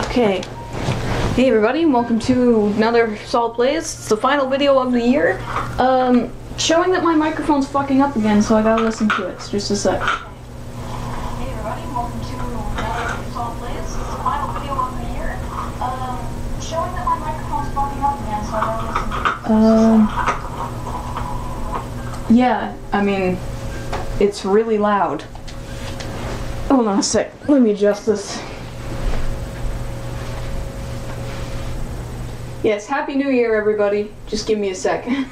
Okay. Hey everybody, welcome to another Sol Plays. It's the final video of the year. Showing that my microphone's fucking up again, so I gotta listen to it. It's just a sec. Hey everybody, welcome to another Sol Plays. It's the final video of the year. Showing that my microphone's fucking up again, so I gotta listen to it. Yeah, I mean, it's really loud. Hold on a sec, let me adjust this. Yes, Happy New Year, everybody. Just give me a second.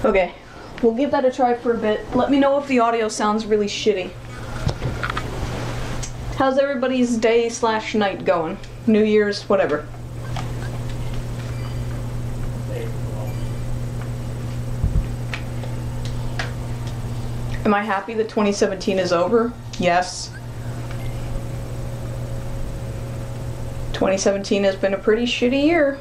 Okay, we'll give that a try for a bit. Let me know if the audio sounds really shitty. How's everybody's day/night going? New Year's, whatever. Am I happy that 2017 is over? Yes. 2017 has been a pretty shitty year.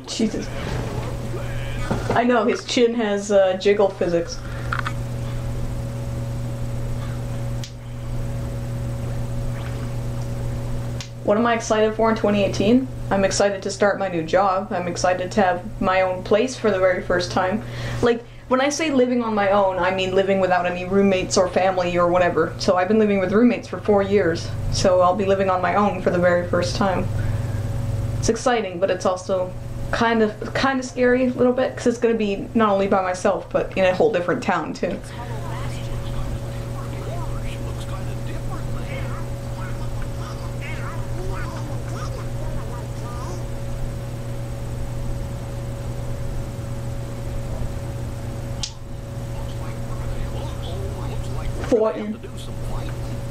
Jesus. I know, his chin has jiggle physics. What am I excited for in 2018? I'm excited to start my new job. I'm excited to have my own place for the very first time. Like, when I say living on my own, I mean living without any roommates or family or whatever. So I've been living with roommates for 4 years. So I'll be living on my own for the very first time. It's exciting, but it's also kind of scary a little bit, because it's going to be not only by myself, but in a whole different town too. Fighting.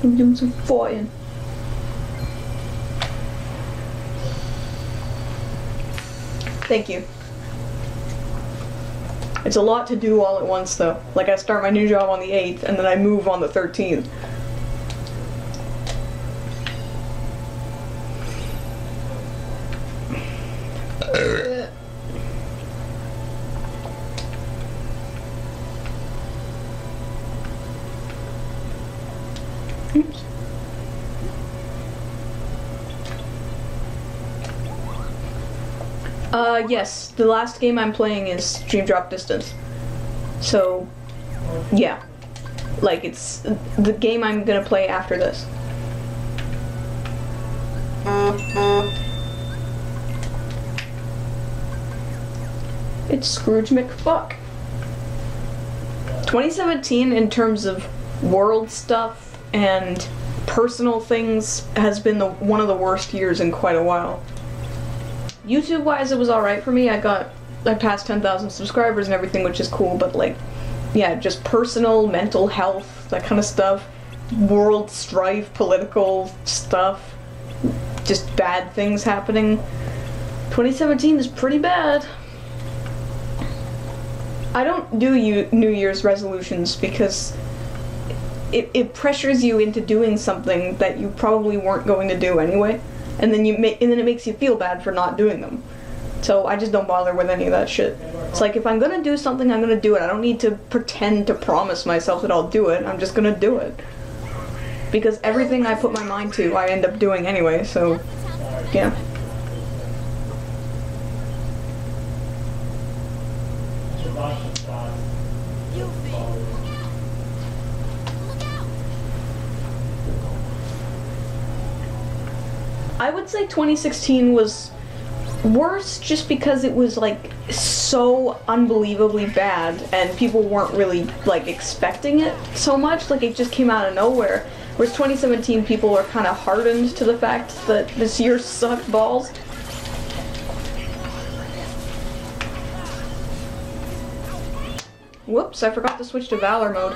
I'm doing some fighting. Thank you. It's a lot to do all at once though. Like, I start my new job on the 8th and then I move on the 13th. Oops. Yes, the last game I'm playing is Dream Drop Distance. So, yeah. Like, it's the game I'm gonna play after this. It's Scrooge McFuck. 2017, in terms of world stuff and personal things, has been one of the worst years in quite a while. YouTube-wise, it was alright for me. I passed 10,000 subscribers and everything, which is cool, but like, yeah, just personal, mental health, that kind of stuff, world strife, political stuff, just bad things happening. 2017 is pretty bad. I don't do New Year's resolutions because it pressures you into doing something that you probably weren't going to do anyway. And then it makes you feel bad for not doing them. So I just don't bother with any of that shit. It's like, if I'm gonna do something, I'm gonna do it. I don't need to pretend to promise myself that I'll do it. I'm just gonna do it. Because everything I put my mind to, I end up doing anyway, so, yeah. I would say 2016 was worse just because it was like so unbelievably bad and people weren't really like expecting it so much. Like, it just came out of nowhere. Whereas 2017, people are kind of hardened to the fact that this year sucked balls. Whoops, I forgot to switch to Valor mode.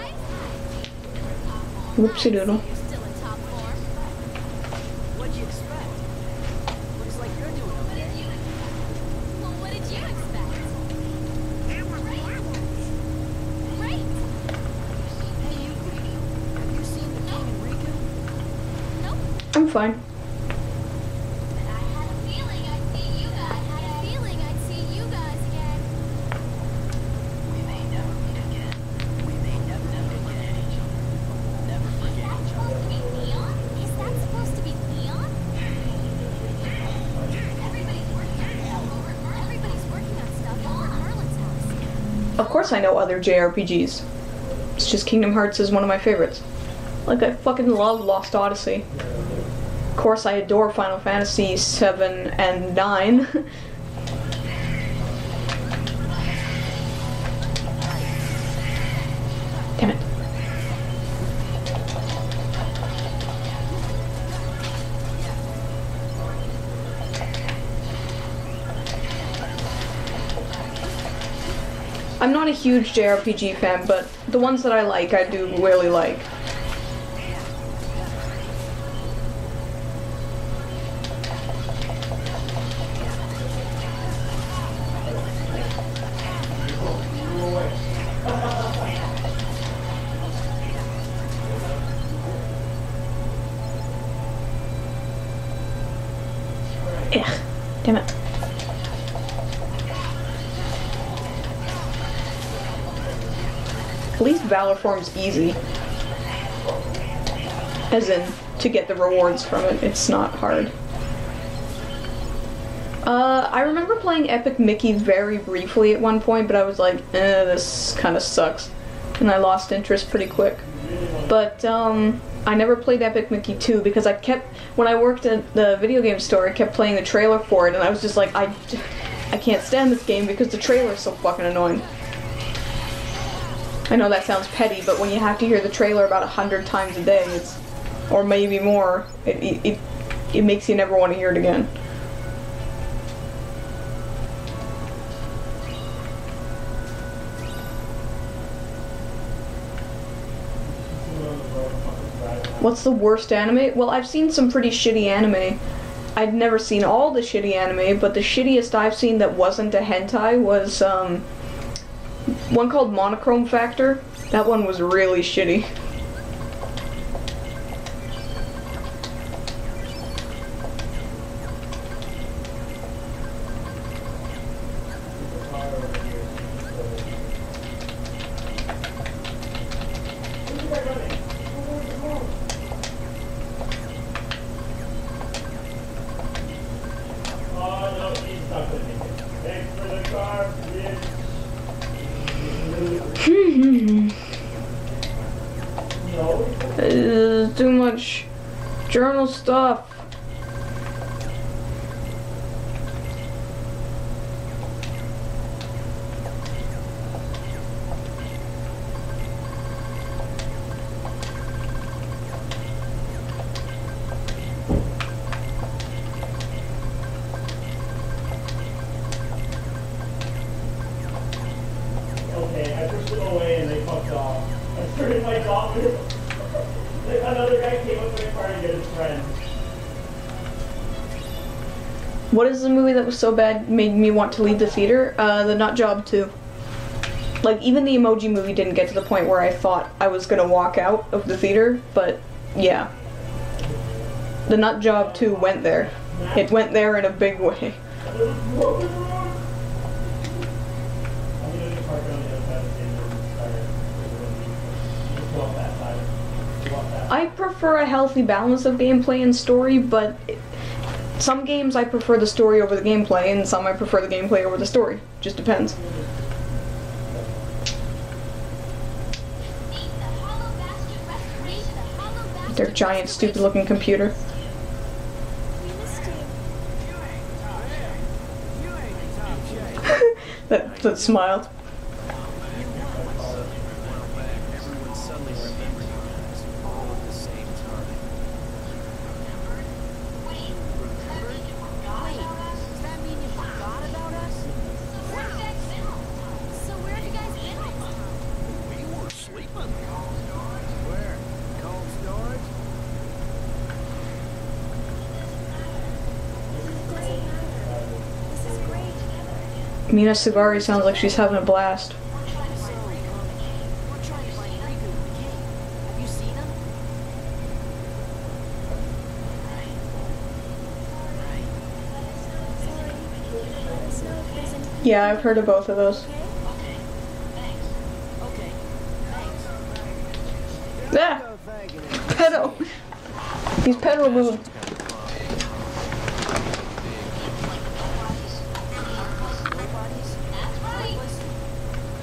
Whoopsie doodle. Still in top form. What'd you expect? Looks like you're doing okay. Well, what did you expect? Great. Hey, you. Have you seen the King and Rika? Nope. I'm fine. I had a feeling I'd see you guys again. We may never meet again. We may never meet again. Never forget each other. Is that supposed to be Leon? Everybody's working on stuff over at Merlin's house. Of course I know other JRPGs. It's just Kingdom Hearts is one of my favorites. Like, I fucking love Lost Odyssey. Of course I adore Final Fantasy 7 and 9. Damn it. I'm not a huge JRPG fan, but the ones that I like, I do really like. Ugh, damn it. At least Valor form's easy. As in, to get the rewards from it, it's not hard. I remember playing Epic Mickey very briefly at one point, but I was like, this kind of sucks. And I lost interest pretty quick. But, I never played Epic Mickey 2 because I kept, when I worked at the video game store, I kept playing the trailer for it, and I was just like, I can't stand this game because the trailer is so fucking annoying. I know that sounds petty, but when you have to hear the trailer about 100 times a day, it's, or maybe more, it makes you never want to hear it again. What's the worst anime? Well, I've seen some pretty shitty anime. I'd never seen all the shitty anime, but the shittiest I've seen that wasn't a hentai was, one called Monochrome Factor. That one was really shitty. Too much journal stuff. Okay, I pushed them away and they fucked off. I started my doctor. Another guy came up to my car and get his friend. What is the movie that was so bad made me want to leave the theater? The Nut Job 2. Like, even the Emoji Movie didn't get to the point where I thought I was gonna walk out of the theater, but yeah. The Nut Job 2 went there. It went there in a big way. I prefer a healthy balance of gameplay and story, but some games I prefer the story over the gameplay, and some I prefer the gameplay over the story. Just depends. Their giant, stupid-looking computer. that smile. Mina Sagari sounds like she's having a blast. We're trying to find Riku in the cave. We're trying to find Riku in the cave. Have you seen him? Right. Sorry, let us know if there's any. Yeah, I've heard of both of those. Okay. Thanks. Okay. Thanks. Ah! Pedo! He's pedo moved. Nobody's. That's right.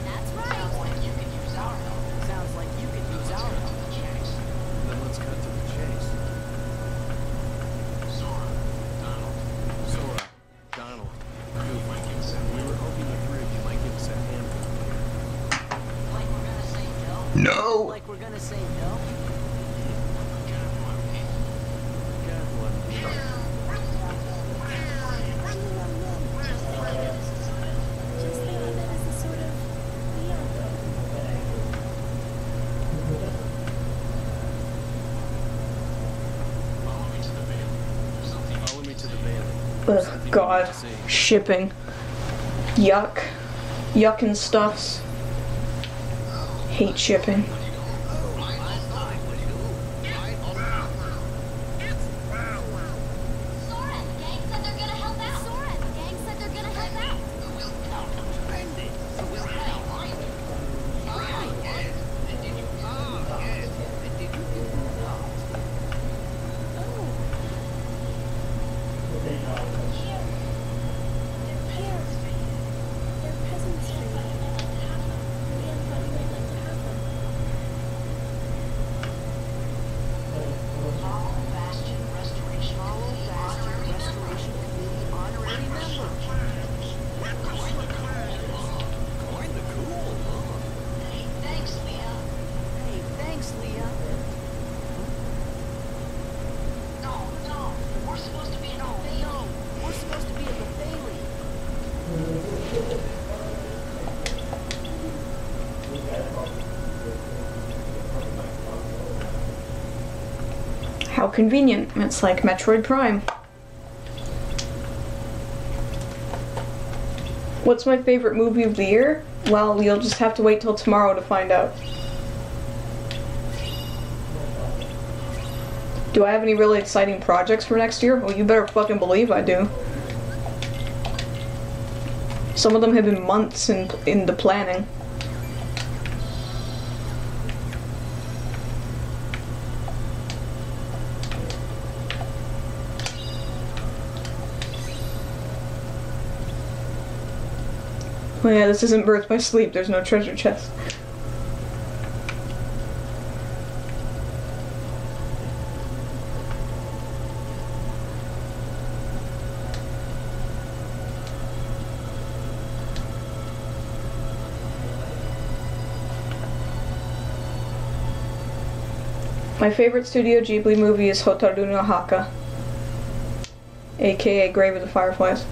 That's right. Sounds like you could use our help. Sounds like you could use our help. Then let's cut to the chase. Sora, Donald, Goofy. We were hoping the three of you might give us a hand Like we're gonna say no? No! Like we're gonna say no? God love you. Just think of it as a sort of Follow me to the Bailey. Ugh, God. Shipping. Yuck. Yuck and stuffs. Hate shipping. Sora and the gang said they're gonna help out. Sora and the gang said they're gonna help out. Here. They're presents for you. Leanne thought you might like to have them. Hollow Bastion Restoration Committee honorary member. Kinda cool, huh? Hey, thanks, Leah. Hey, thanks, Leah. No, we're supposed to be at the Bailey. No, we're supposed to be at the Bailey. How convenient. It's like Metroid Prime. What's my favorite movie of the year? Well, you'll just have to wait till tomorrow to find out. Do I have any really exciting projects for next year? Well, you better fucking believe I do. Some of them have been months in the planning. Oh yeah, this isn't Birth by Sleep, there's no treasure chest. My favorite Studio Ghibli movie is Hotaru no Haka, aka Grave of the Fireflies.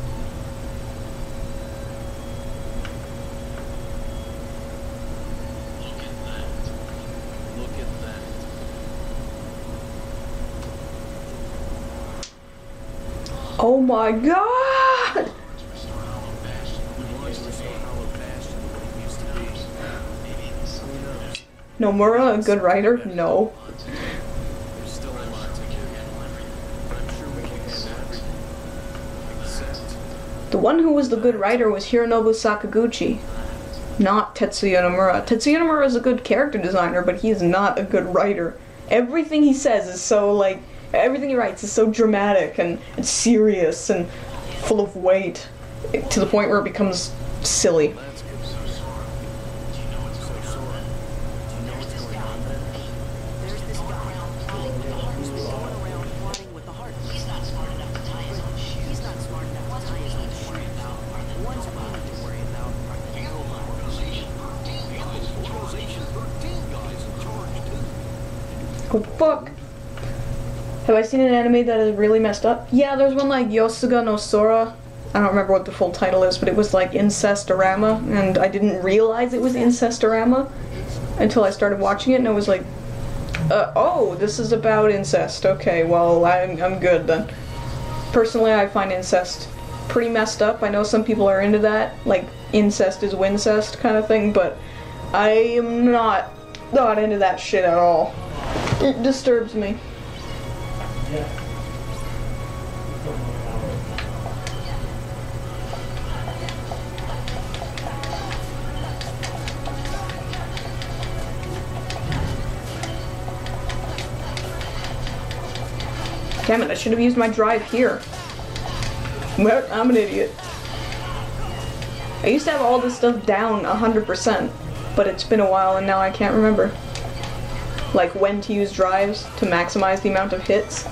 Look at that. Oh my god! We want to restore Hollow Bastion to what it used to be. Who knows? Nomura, a good writer? No. There's still a lot to do. But I'm sure we can handle everything. Except The one who was the good writer was Hironobu Sakaguchi, not Tetsuya Nomura. Tetsuya Nomura is a good character designer, but he is not a good writer. Everything he says is so, like, everything he writes is so dramatic and serious and full of weight, to the point where it becomes silly. that's good. So Sora, do you know what's going on then? Do you know what's going on then? There's this guy who's been going around plotting with the heart. He's not smart enough to tie his own shoes. He's not smart enough to tie his own shoes. The ones we need to worry about are the Alien Organization 13 guys. Organization 13 guys in charge too. Oh fuck. Have I seen an anime that is really messed up? Yeah, there's one like Yosuga no Sora. I don't remember what the full title is, but it was like Incestorama, and I didn't realize it was Incestorama until I started watching it, and I was like, oh, this is about incest. Okay, well, I'm good then. Personally, I find incest pretty messed up. I know some people are into that, like incest is wincest kind of thing, but I am not into that shit at all. It disturbs me. Yeah. Damn it, I should have used my drive here. Well, I'm an idiot. I used to have all this stuff down 100%, but it's been a while and now I can't remember. Like when to use drives to maximize the amount of hits.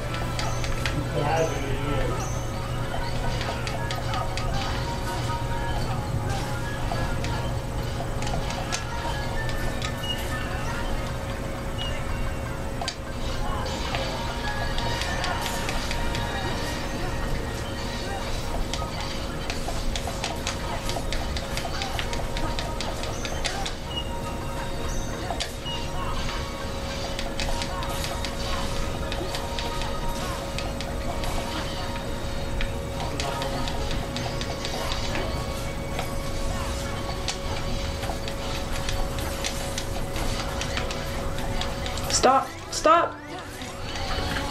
Stop! Stop!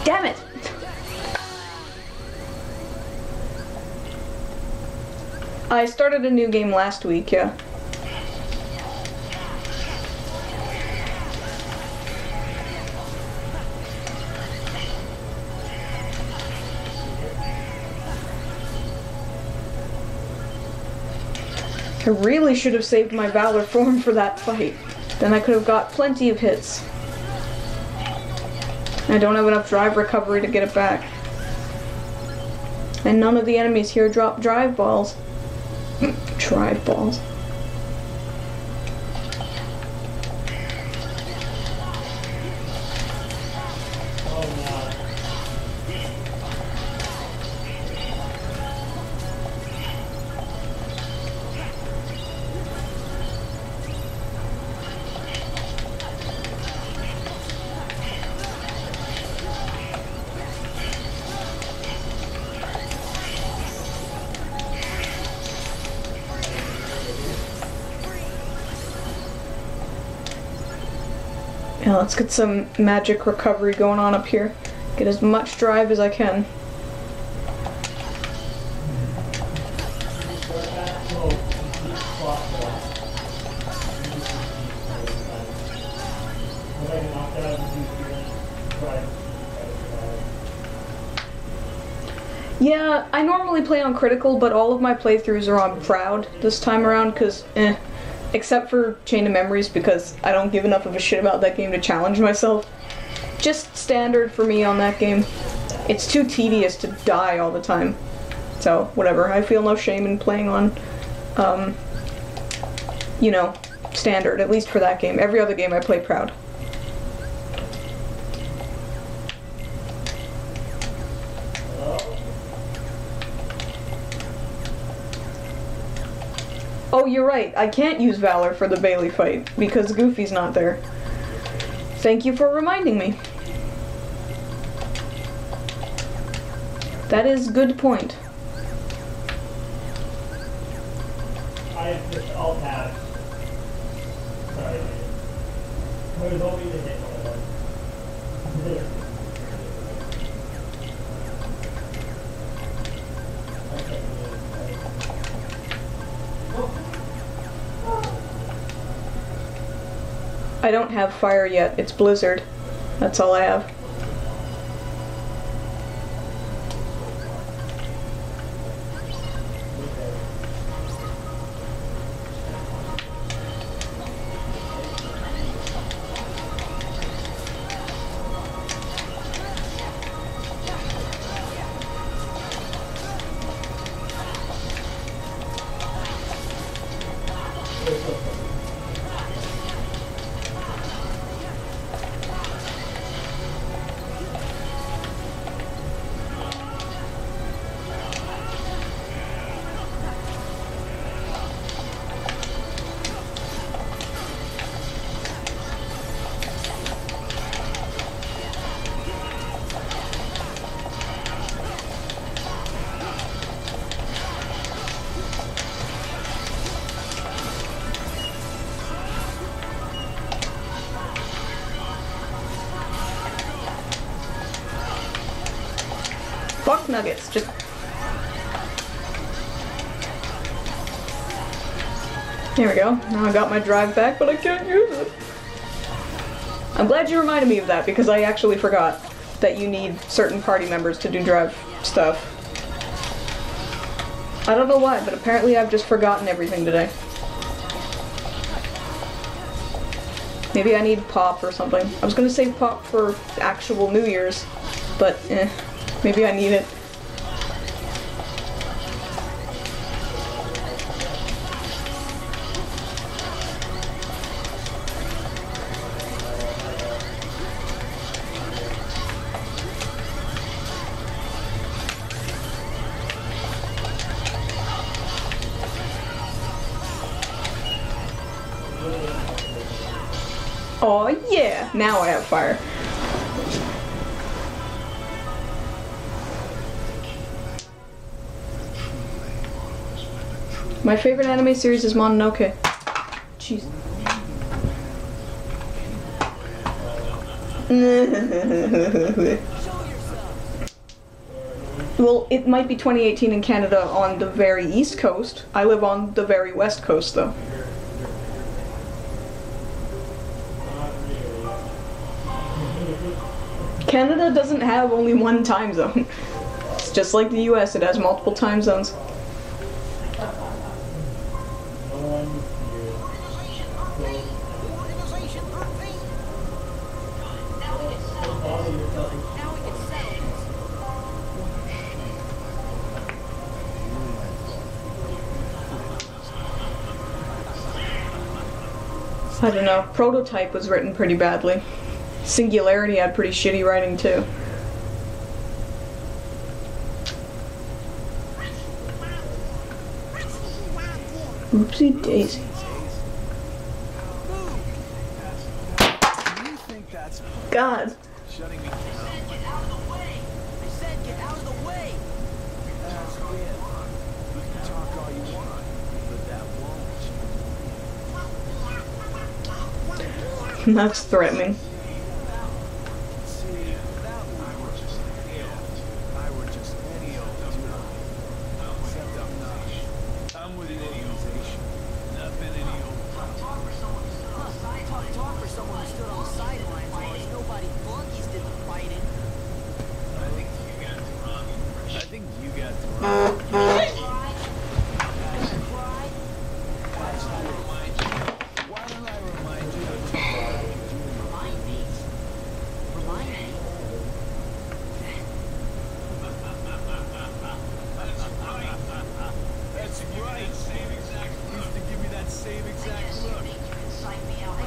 Damn it! I started a new game last week, yeah. I really should have saved my Valor form for that fight. Then I could have got plenty of hits. I don't have enough drive recovery to get it back. And none of the enemies here drop drive balls. Drive balls. Yeah, let's get some magic recovery going on up here. Get as much drive as I can. Yeah, I normally play on critical, but all of my playthroughs are on proud this time around, because except for Chain of Memories, because I don't give enough of a shit about that game to challenge myself. Just standard for me on that game. It's too tedious to die all the time. So, whatever. I feel no shame in playing on, you know, standard, at least for that game. Every other game I play proud. Oh, you're right. I can't use Valor for the Bailey fight, because Goofy's not there. Thank you for reminding me. That is good point. I just alt tab. Sorry. I was hoping to hit one of them. I don't have fire yet. It's Blizzard. That's all I have. nuggets. Just... There we go. Now I got my drive back, but I can't use it. I'm glad you reminded me of that, because I actually forgot that you need certain party members to do drive stuff. I don't know why, but apparently I've just forgotten everything today. Maybe I need pop or something. I was gonna save pop for actual New Year's, but maybe I need it. Oh yeah, now I have fire. My favorite anime series is Mononoke. Jeez. Well, it might be 2018 in Canada on the very east coast. I live on the very west coast though. Canada doesn't have only one time zone. It's just like the US, it has multiple time zones. I don't know, Prototype was written pretty badly. Singularity had pretty shitty writing too. Oopsie daisy. God. Shutting me down. Get out of the way! I said get out of the way! That's it. You can talk all you want, but that won't. That's threatening. See, I were just any old dude. Except I'm not. I'm with the organization. Nothing any old. Talk for someone who stood on the sidelines while his nobody flunkies did the fighting. I think you got the wrong. Why don't I remind you of Remind me. Remind me. That's right. Used to give me that same exact look. I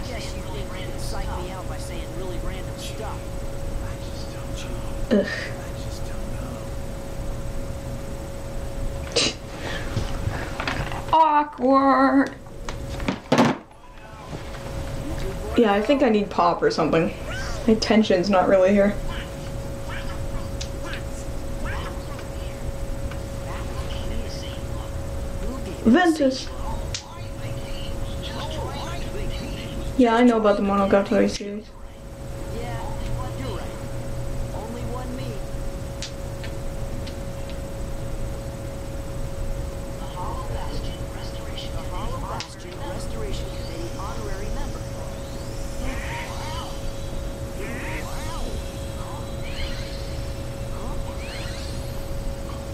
guess you think you can psych me out by saying really random stuff. I just don't know. Ugh. I just don't know. Awkward. Yeah, I think I need pop or something. My tension's not really here. Ventus. Yeah, I know about the Monogatari series. Yeah, you're right. Only one me. The Hollow Bastion Restoration Committee honorary member.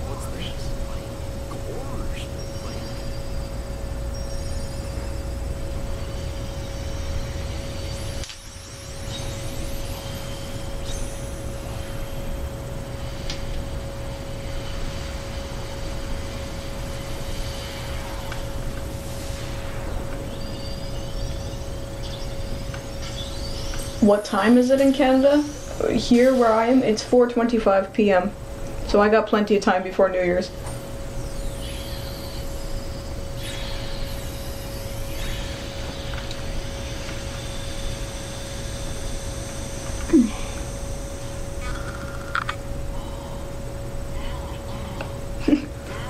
What's this? Gorge. What time is it in Canada? Here where I am, it's 4:25 p.m. So I got plenty of time before New Year's.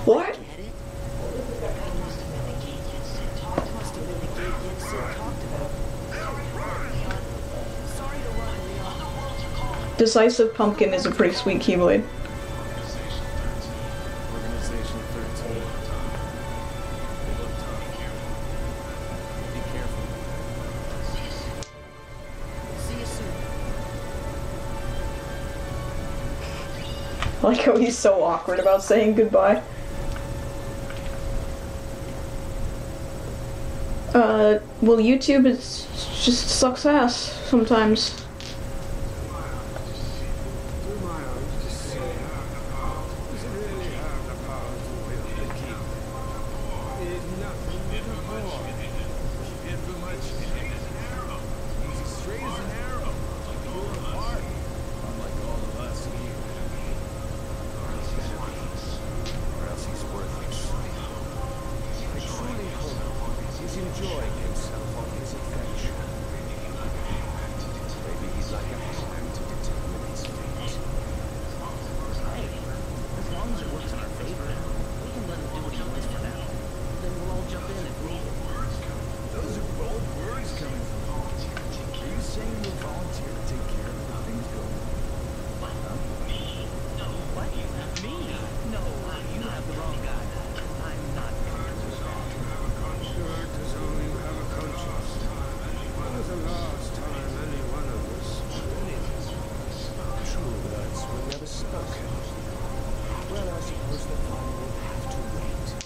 What? Get it? Must have been the gate Sid talked about. Sorry to run, Leon. Decisive Pumpkin is a pretty sweet Keyblade. 13. They look tough. Be careful. See you soon. I like how he's so awkward about saying goodbye. Well, YouTube is just sucks ass sometimes. Enjoying himself on his adventure. Maybe he'd like a hand to determine his fate. Hey, as long as it works in our favor, we can let him do what he wants for now. Then we'll all jump in if needed. Those are bold words coming from you. Are you saying you'll volunteer to take care of the things going on? What? Me? No. What? Me? No, you have the wrong guy. I'm not comfortable with that. Sure, does only you have a conscience. When was the last time any one of us did it? True words were never spoken. Well, I suppose the fun will have to wait.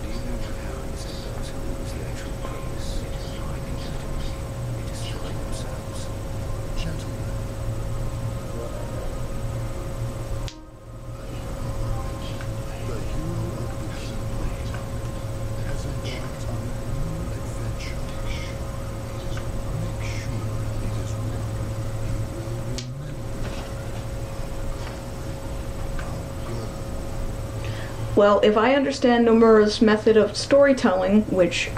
Even the hounds and those who lose their true purpose in finding out they destroy themselves. Gentlemen. The hero of the Keyblade has embarked on a new adventure. Make sure it is one he will remember. Well, if I understand Nomura's method of storytelling, which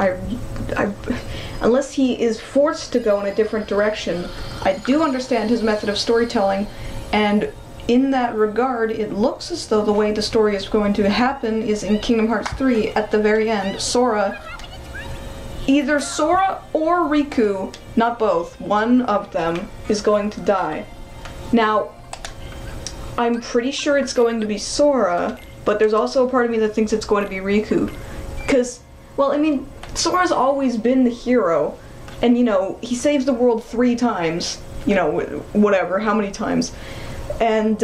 unless he is forced to go in a different direction, I do understand his method of storytelling, and in that regard, it looks as though the way the story is going to happen is in Kingdom Hearts 3, at the very end, either Sora or Riku, not both, one of them is going to die. Now, I'm pretty sure it's going to be Sora, but there's also a part of me that thinks it's going to be Riku. Because, well, I mean, Sora's always been the hero, and, you know, he saves the world 3 times, you know, whatever, how many times. And,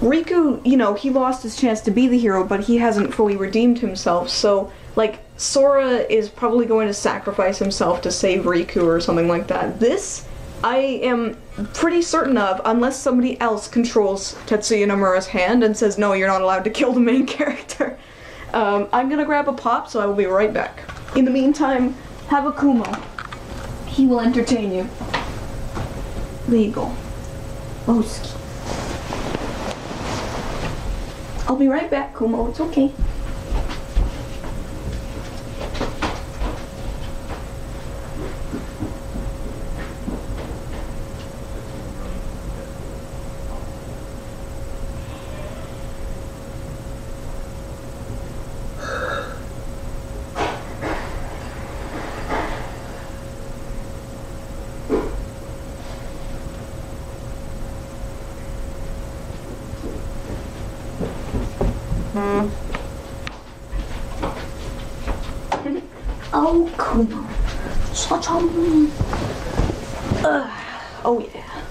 Riku, you know, he lost his chance to be the hero, but he hasn't fully redeemed himself, so, like, Sora is probably going to sacrifice himself to save Riku or something like that. This, I am pretty certain of, unless somebody else controls Tetsuya Nomura's hand and says, no, you're not allowed to kill the main character. I'm gonna grab a pop, so I will be right back. In the meantime, have a Kumo. He will entertain you. Legal. Oski. I'll be right back, Kumo. It's okay. Oh, Kumo. Such a... oh, yeah.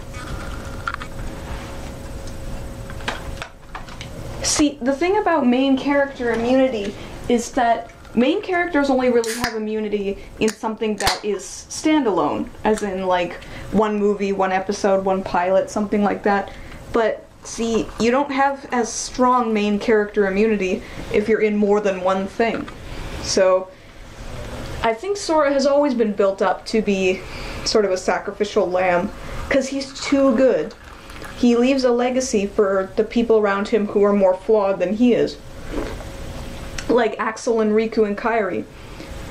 See, the thing about main character immunity is that main characters only really have immunity in something that is standalone, as in, like, one movie, one episode, one pilot, something like that. But, see, you don't have as strong main character immunity if you're in more than one thing. So, I think Sora has always been built up to be sort of a sacrificial lamb, because he's too good. He leaves a legacy for the people around him who are more flawed than he is. Like Axel and Riku and Kairi.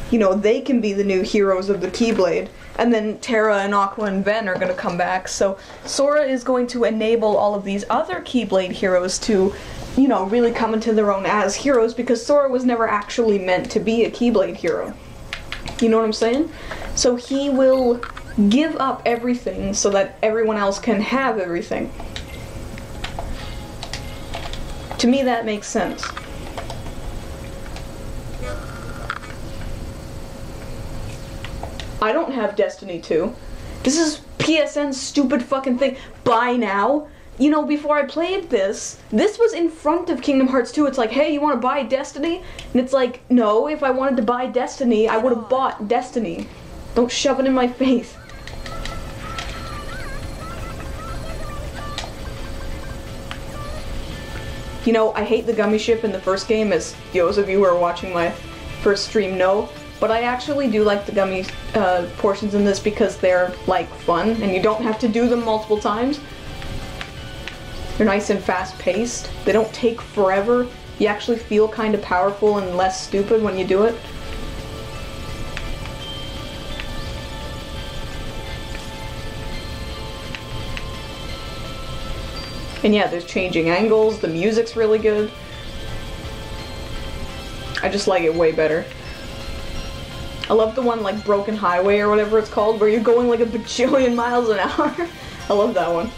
You know, they can be the new heroes of the Keyblade, and then Terra and Aqua and Ven are going to come back, so Sora is going to enable all of these other Keyblade heroes to, you know, really come into their own as heroes, because Sora was never actually meant to be a Keyblade hero. You know what I'm saying? So he will give up everything so that everyone else can have everything. To me, that makes sense. I don't have Destiny 2. This is PSN's stupid fucking thing. Buy now? You know, before I played this was in front of Kingdom Hearts 2. It's like, hey, you want to buy Destiny? And it's like, no, if I wanted to buy Destiny, I would have bought Destiny. Don't shove it in my face. You know, I hate the gummy ship in the first game, as those of you who are watching my first stream know, but I actually do like the gummy portions in this because they're, like, fun, and you don't have to do them multiple times. They're nice and fast-paced. They don't take forever. You actually feel kind of powerful and less stupid when you do it. And yeah, there's changing angles, the music's really good. I just like it way better. I love the one like Broken Highway or whatever it's called, where you're going like a bajillion miles an hour. I love that one.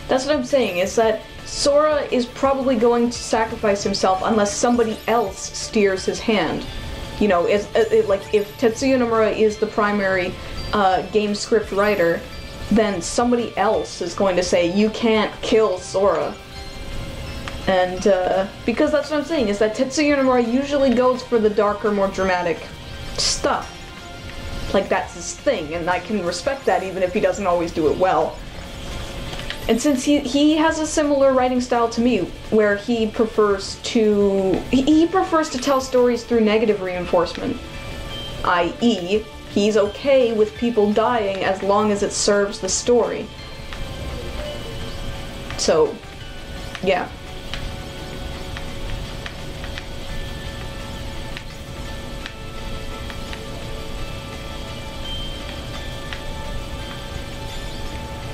That's what I'm saying, is that Sora is probably going to sacrifice himself unless somebody else steers his hand. You know, like if Tetsuya Nomura is the primary game script writer, then somebody else is going to say, you can't kill Sora. And because that's what I'm saying, is that Tetsuya Nomura usually goes for the darker, more dramatic stuff. Like, that's his thing, and I can respect that even if he doesn't always do it well. And since he has a similar writing style to me, where he prefers to tell stories through negative reinforcement, i.e., he's okay with people dying as long as it serves the story. So, yeah.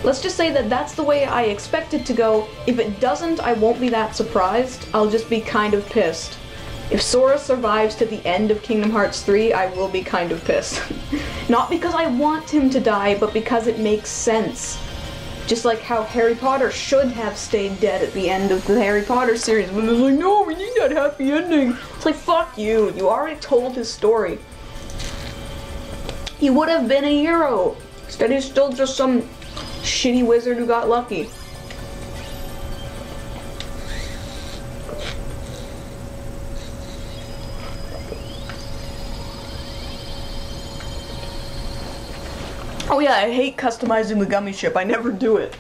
Let's just say that that's the way I expect it to go. If it doesn't, I won't be that surprised. I'll just be kind of pissed. If Sora survives to the end of Kingdom Hearts 3, I will be kind of pissed. Not because I want him to die, but because it makes sense. Just like how Harry Potter should have stayed dead at the end of the Harry Potter series, when they're like, no, we need that happy ending. It's like, fuck you, you already told his story. He would have been a hero. Instead he's still just some shitty wizard who got lucky. Oh yeah, I hate customizing the gummy ship. I never do it.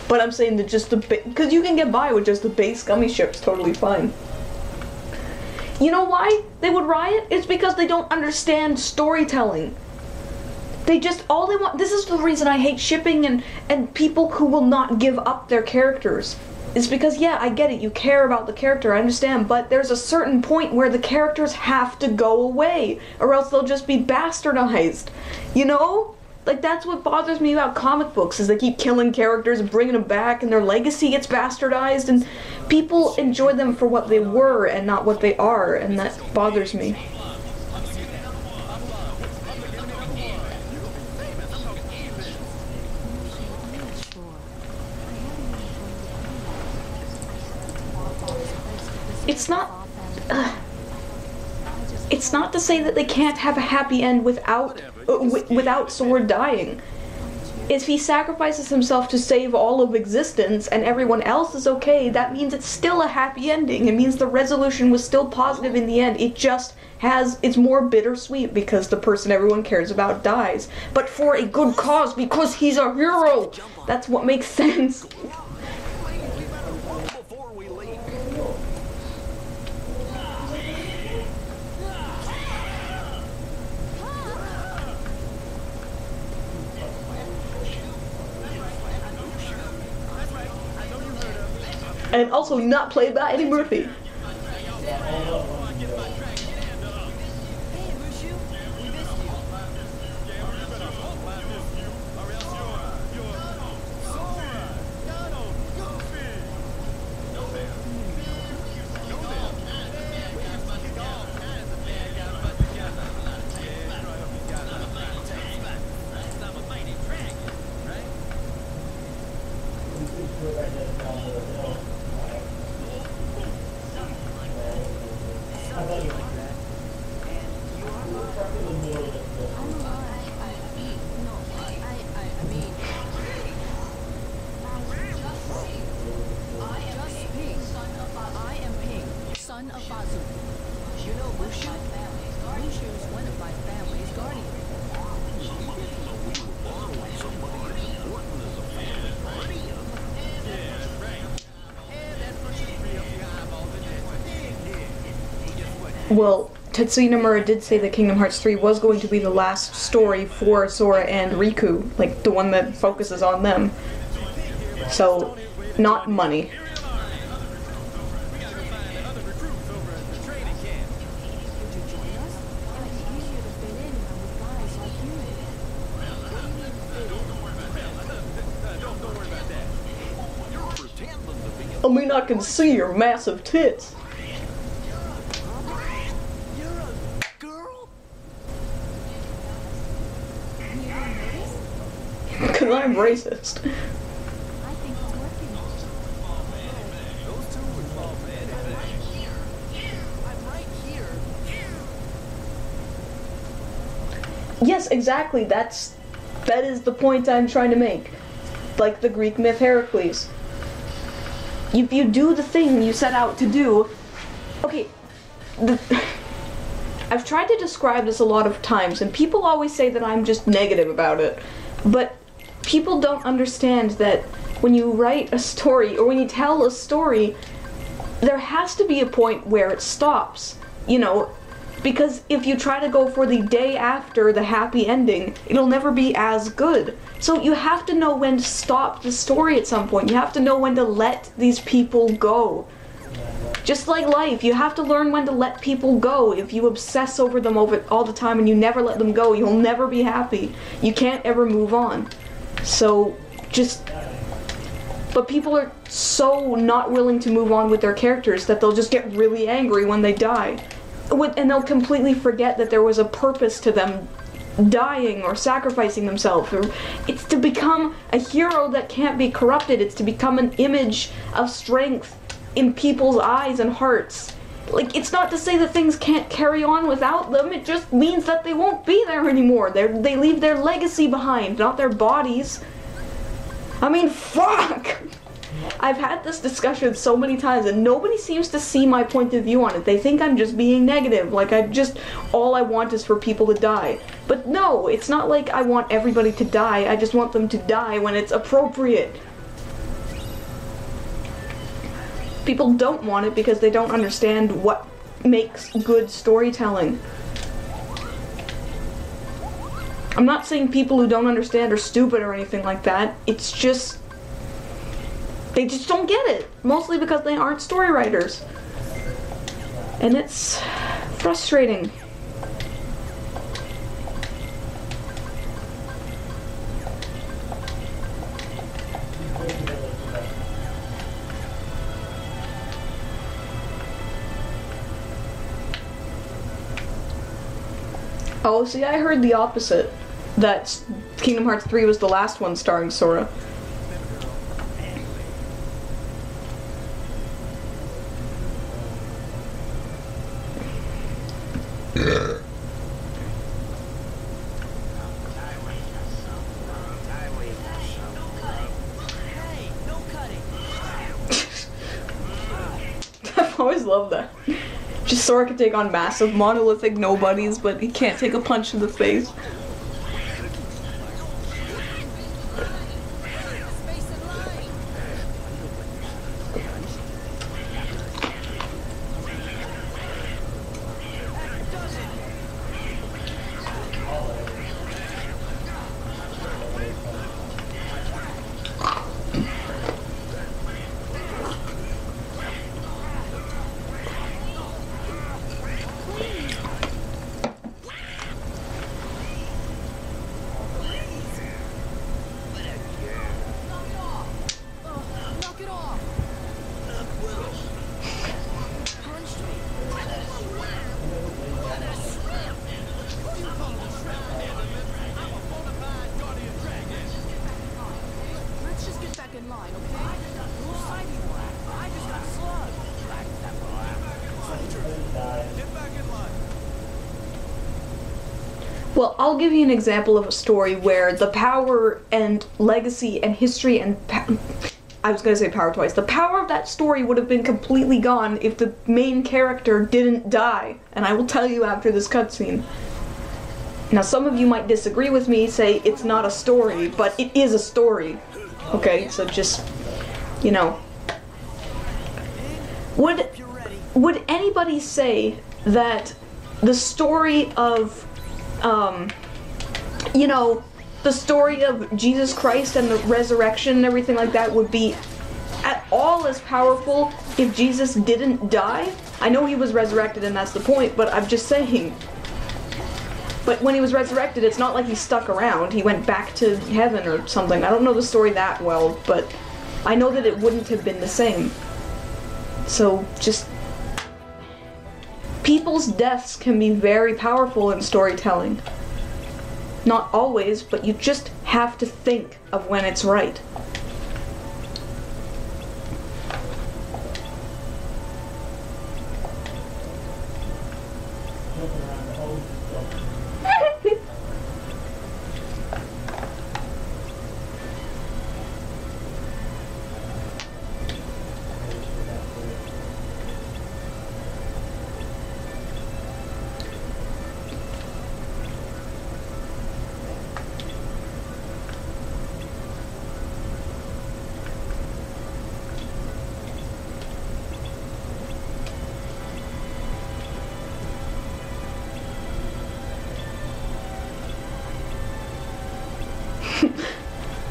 But I'm saying that just the because you can get by with just the base gummy ship's totally fine. You know why they would riot? It's because they don't understand storytelling. They just, all they want, this is the reason I hate shipping and people who will not give up their characters. It's because, yeah, I get it, you care about the character, I understand, but there's a certain point where the characters have to go away, or else they'll just be bastardized. You know? Like, that's what bothers me about comic books, is they keep killing characters and bringing them back, and their legacy gets bastardized, and people enjoy them for what they were and not what they are, and that bothers me. It's not to say that they can't have a happy end without Sora dying. If he sacrifices himself to save all of existence and everyone else is okay, that means it's still a happy ending. It means the resolution was still positive in the end. It just it's more bittersweet because the person everyone cares about dies. But for a good cause, because he's a hero! That's what makes sense. And also not played by Eddie Murphy. well, Tetsuya Nomura did say that Kingdom Hearts 3 was going to be the last story for Sora and Riku, like the one that focuses on them. So, not money. I mean, I can see your massive tits. You're a girl? Because I'm racist. I think it's working. Those two would fall for anything. I'm right here. Yes, exactly. That is the point I'm trying to make. Like the Greek myth Heracles. If you do the thing you set out to do, okay, I've tried to describe this a lot of times, and people always say that I'm just negative about it, but people don't understand that when you write a story, or when you tell a story, there has to be a point where it stops, you know, because if you try to go for the day after the happy ending, it'll never be as good. So you have to know when to stop the story at some point. You have to know when to let these people go. Just like life, you have to learn when to let people go. If you obsess over them all the time and you never let them go, you'll never be happy. You can't ever move on. So, but people are so not willing to move on with their characters that they'll just get really angry when they die. And they'll completely forget that there was a purpose to them dying or sacrificing themselves. It's to become a hero that can't be corrupted. It's to become an image of strength in people's eyes and hearts. Like, it's not to say that things can't carry on without them, it just means that they won't be there anymore. They leave their legacy behind, not their bodies. I mean, fuck! I've had this discussion so many times and nobody seems to see my point of view on it. They think I'm just being negative, like all I want is for people to die. But no, it's not like I want everybody to die, I just want them to die when it's appropriate. People don't want it because they don't understand what makes good storytelling. I'm not saying people who don't understand are stupid or anything like that, it's just they just don't get it, mostly because they aren't story writers. And it's frustrating. Oh, see, I heard the opposite. That Kingdom Hearts 3 was the last one starring Sora. I've always loved that. Just Sora can take on massive monolithic nobodies, but he can't take a punch in the face. Well, I'll give you an example of a story where the power and legacy and history and I was gonna say power twice. The power of that story would have been completely gone if the main character didn't die, and I will tell you after this cutscene. Now, some of you might disagree with me, say it's not a story, but it is a story. Okay, so just, you know. Would anybody say that the story of, you know, the story of Jesus Christ and the resurrection and everything like that would be at all as powerful if Jesus didn't die. I know he was resurrected and that's the point, but I'm just saying. But when he was resurrected, it's not like he stuck around. He went back to heaven or something. I don't know the story that well, but I know that it wouldn't have been the same. So, just... people's deaths can be very powerful in storytelling. Not always, but you just have to think of when it's right.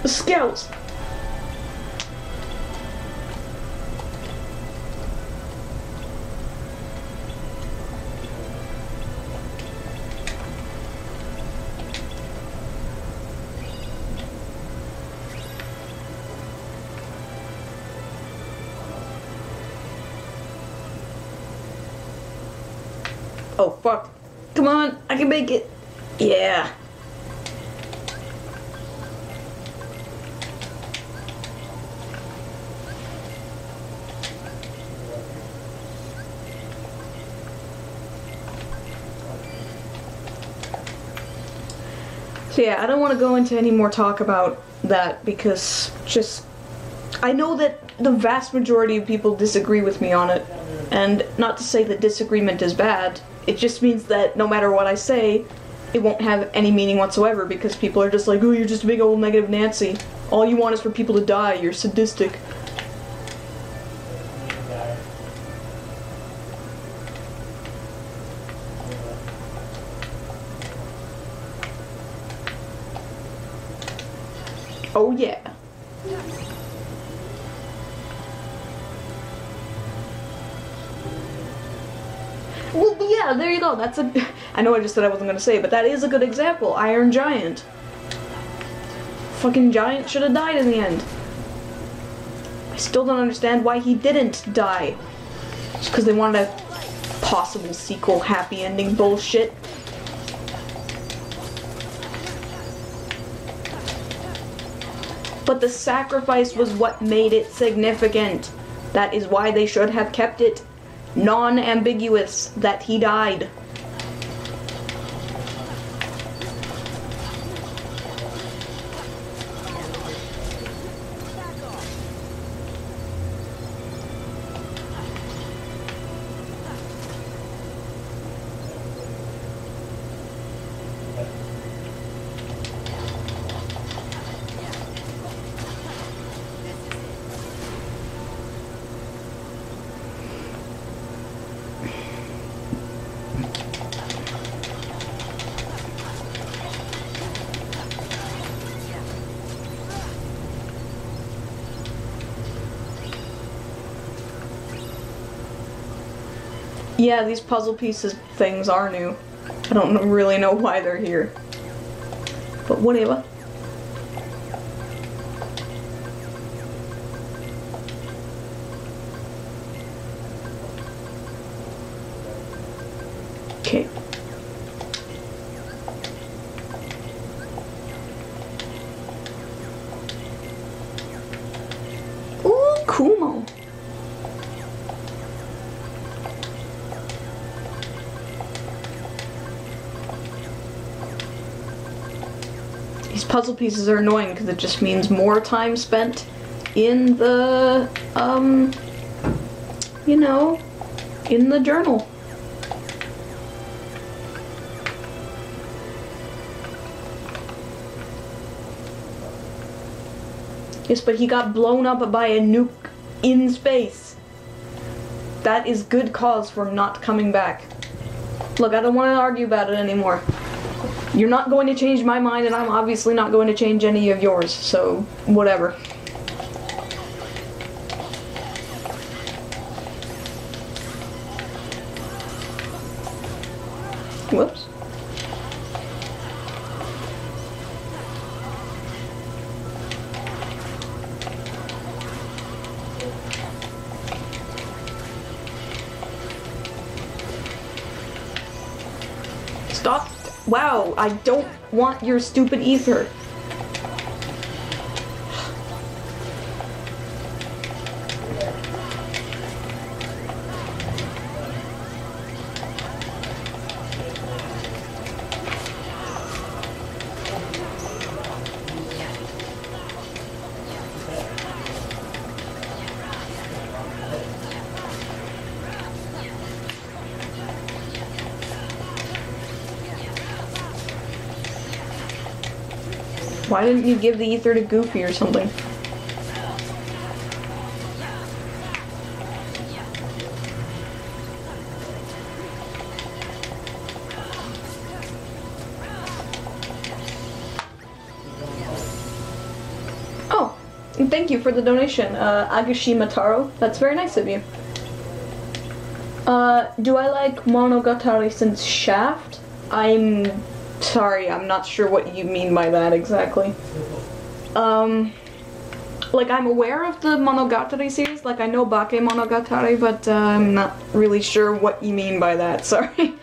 The scouts! Oh fuck. Come on, I can make it. Yeah. So yeah, I don't want to go into any more talk about that because just... I know that the vast majority of people disagree with me on it, and not to say that disagreement is bad, it just means that no matter what I say, it won't have any meaning whatsoever because people are just like, oh, you're just a big old negative Nancy. All you want is for people to die, you're sadistic. Oh yeah. Well, yeah, there you go. That's a... I know I just said I wasn't gonna say, but that is a good example. Iron Giant. Fucking Giant should have died in the end. I still don't understand why he didn't die. Just because they wanted a possible sequel happy ending bullshit. But the sacrifice was what made it significant. That is why they should have kept it non-ambiguous that he died. Yeah, these puzzle pieces things are new. I don't really know why they're here. But whatever. Okay. Ooh, Kumo. These puzzle pieces are annoying because it just means more time spent in the, you know, in the journal. Yes, but he got blown up by a nuke in space. That is good cause for not coming back. Look, I don't want to argue about it anymore. You're not going to change my mind, and I'm obviously not going to change any of yours, so whatever. Whoops. Stop. Wow, I don't want your stupid ether. Why didn't you give the ether to Goofy or something? Oh, and thank you for the donation, Agashima Taro. That's very nice of you. Do I like Monogatari since Shaft? I'm sorry, I'm not sure what you mean by that exactly. Like, I'm aware of the Monogatari series, like I know Bake Monogatari, but I'm not really sure what you mean by that, sorry.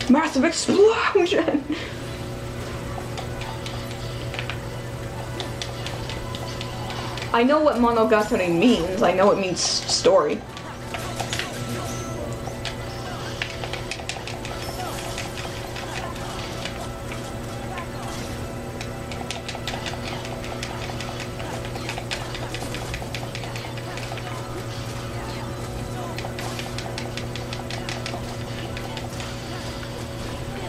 Massive explosion! I know what Monogatari means. I know it means story.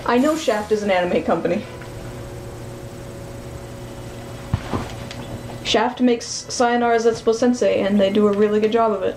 I know Shaft is an anime company. Shaft makes Sayonara Zetsubo Sensei, and they do a really good job of it.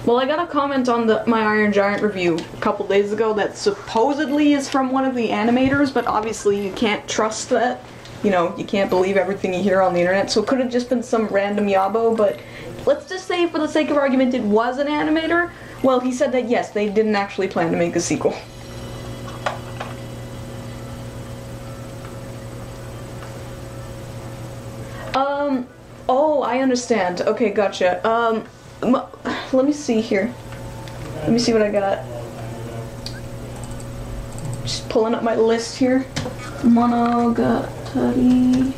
Well, I got a comment on my Iron Giant review a couple days ago that supposedly is from one of the animators, but obviously you can't trust that. You know, you can't believe everything you hear on the internet, so it could have just been some random yabo, but let's just say, for the sake of argument, it was an animator. Well, he said that yes, they didn't actually plan to make a sequel. Oh, I understand. Okay, gotcha. Let me see here. Let me see what I got. Just pulling up my list here. Monogatari.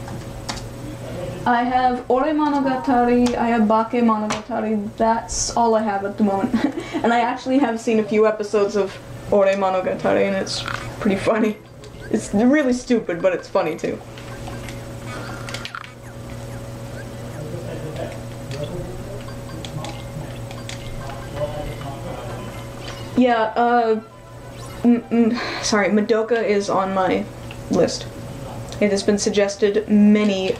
I have Ore Monogatari, I have Bake Monogatari, that's all I have at the moment. And I actually have seen a few episodes of Ore Monogatari and it's pretty funny. It's really stupid, but it's funny too. Yeah, sorry, Madoka is on my list. It has been suggested many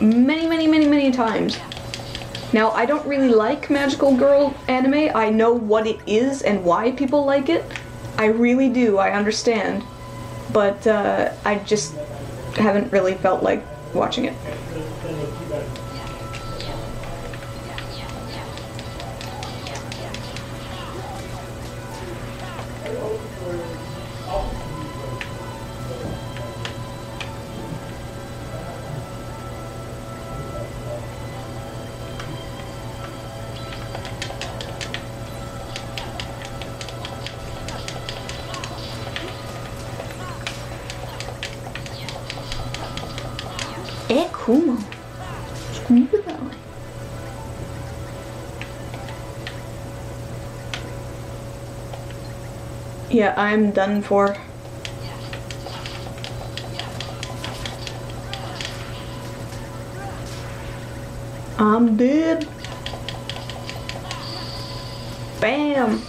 times. Now, I don't really like magical girl anime. I know what it is and why people like it. I really do, I understand. But, I just haven't really felt like watching it. Kumo. Yeah, I'm done for. I'm dead. Bam!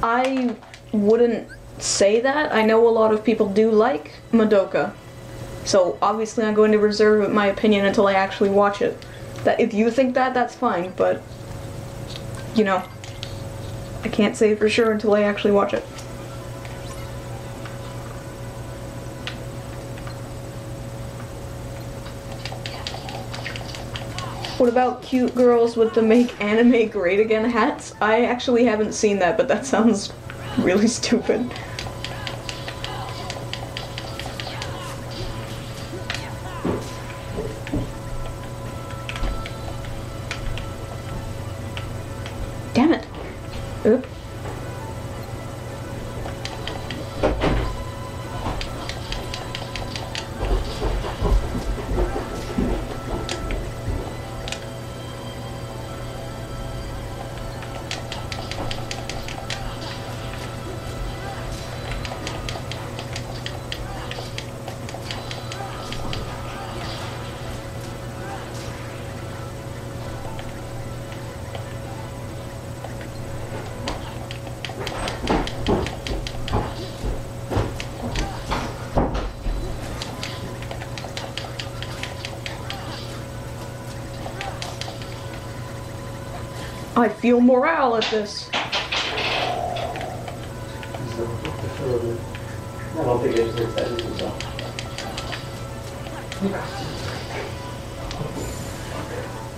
I wouldn't say that. I know a lot of people do like Madoka. So obviously I'm going to reserve my opinion until I actually watch it. That if you think that, that's fine, but you know, I can't say for sure until I actually watch it. What about cute girls with the Make Anime Great Again hats? I actually haven't seen that, but that sounds really stupid. Damn it. Oop. I feel morale at this. I don't think it's that easy, so.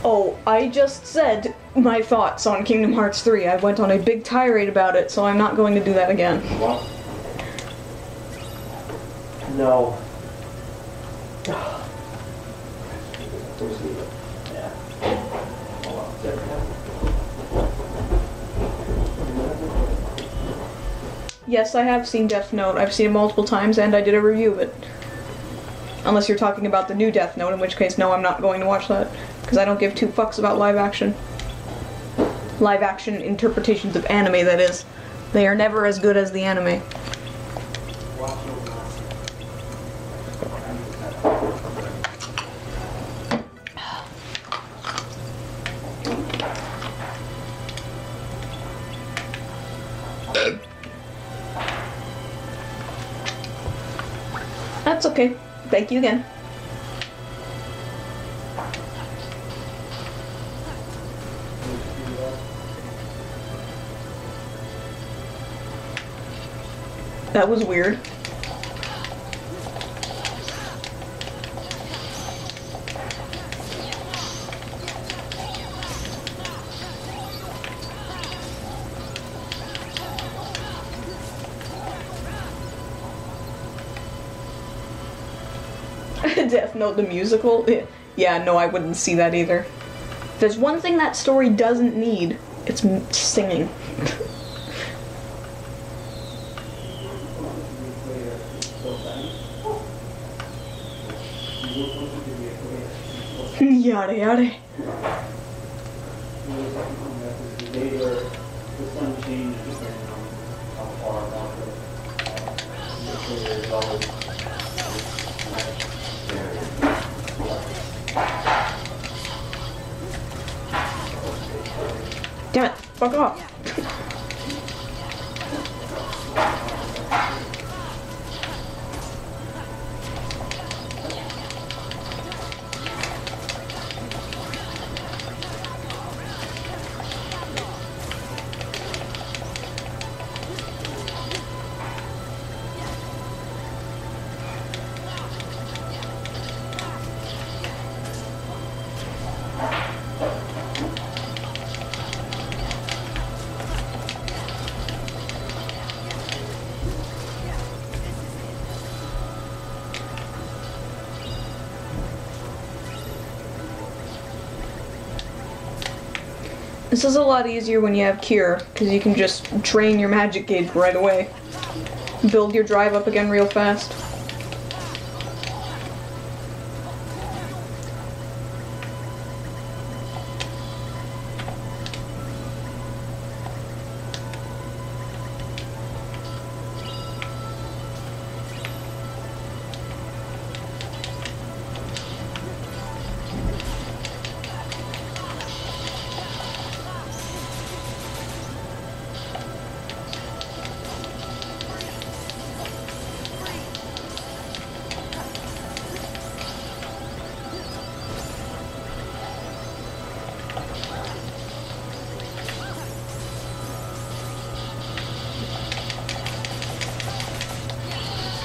Oh, I just said my thoughts on Kingdom Hearts 3. I went on a big tirade about it, so I'm not going to do that again. What? No. Yes, I have seen Death Note. I've seen it multiple times, and I did a review of it. Unless you're talking about the new Death Note, in which case, no, I'm not going to watch that. Because I don't give two fucks about live action. Live action interpretations of anime, that is. They are never as good as the anime. That's okay. Thank you again. That was weird. Death Note the musical? Yeah, no, I wouldn't see that either. If there's one thing that story doesn't need, it's singing. Yada yada. Damn it, fuck off. This is a lot easier when you have Cure, because you can just drain your magic gauge right away. Build your drive up again real fast.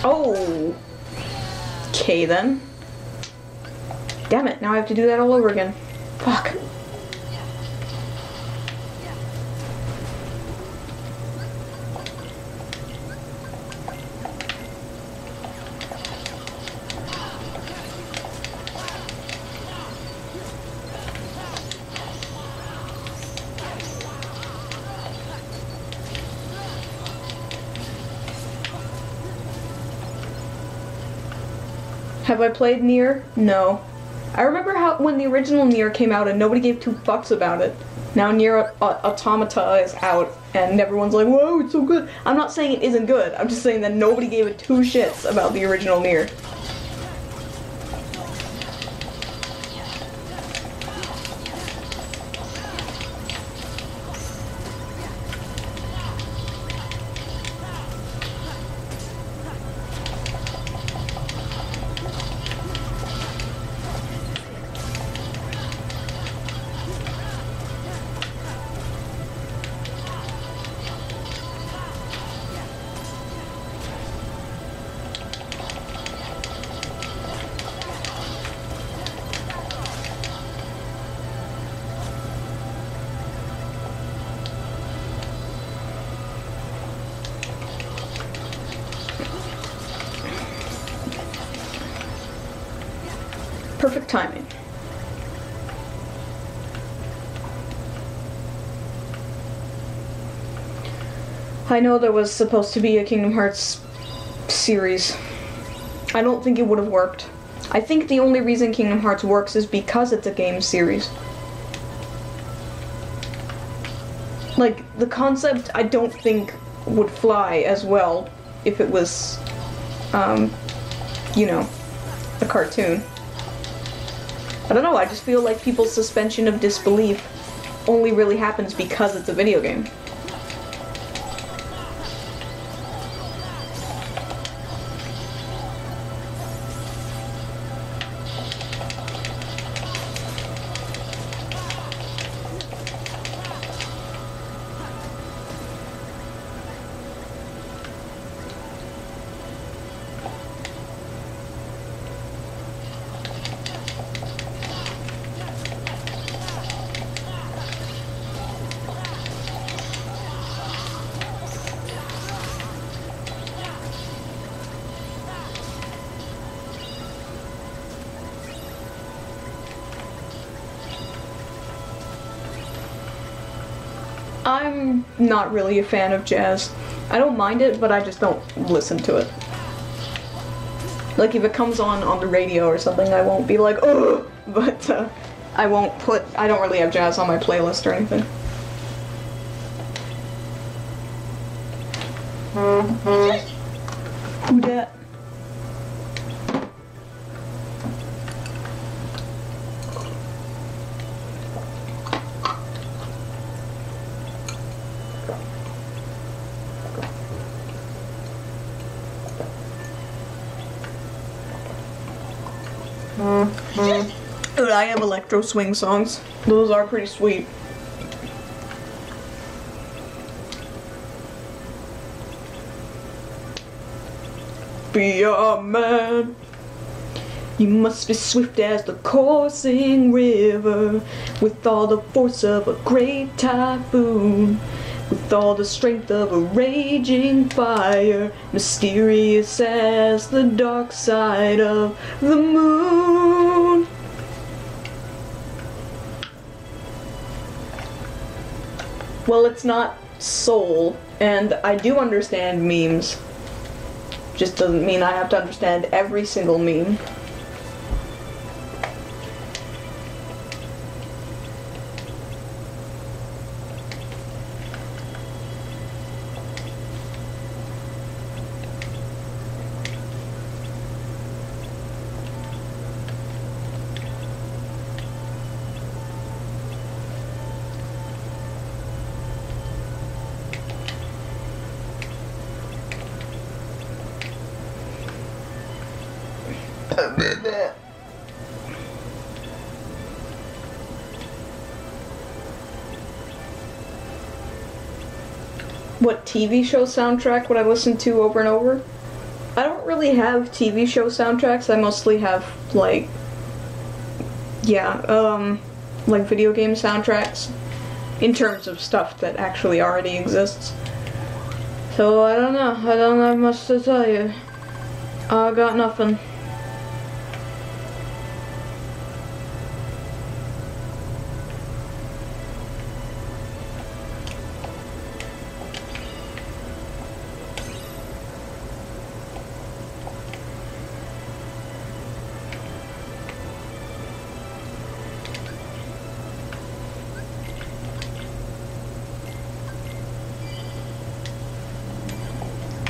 Oh. Okay then. Damn it, now I have to do that all over again. Fuck. Have I played Nier? No. I remember how when the original Nier came out and nobody gave two fucks about it. Now Nier Automata is out and everyone's like, whoa, it's so good. I'm not saying it isn't good. I'm just saying that nobody gave it two shits about the original Nier. Perfect timing. I know there was supposed to be a Kingdom Hearts series. I don't think it would have worked. I think the only reason Kingdom Hearts works is because it's a game series. Like, the concept I don't think would fly as well if it was, you know, a cartoon. I don't know, I just feel like people's suspension of disbelief only really happens because it's a video game. I'm not really a fan of jazz. I don't mind it, but I just don't listen to it. Like, if it comes on the radio or something, I won't be like, oh, but I don't really have jazz on my playlist or anything. Who dat? Dude, I have electro swing songs. Those are pretty sweet. Be a man. You must be swift as the coursing river, with all the force of a great typhoon, with all the strength of a raging fire, mysterious as the dark side of the moon. Well, it's not soul, and I do understand memes. Just doesn't mean I have to understand every single meme. What TV show soundtrack would I listen to over and over? I don't don't really have TV show soundtracks. I mostly have like, yeah, like video game soundtracks in terms of stuff that actually already exists. So I don't know. I don't have much to tell you. I got nothing.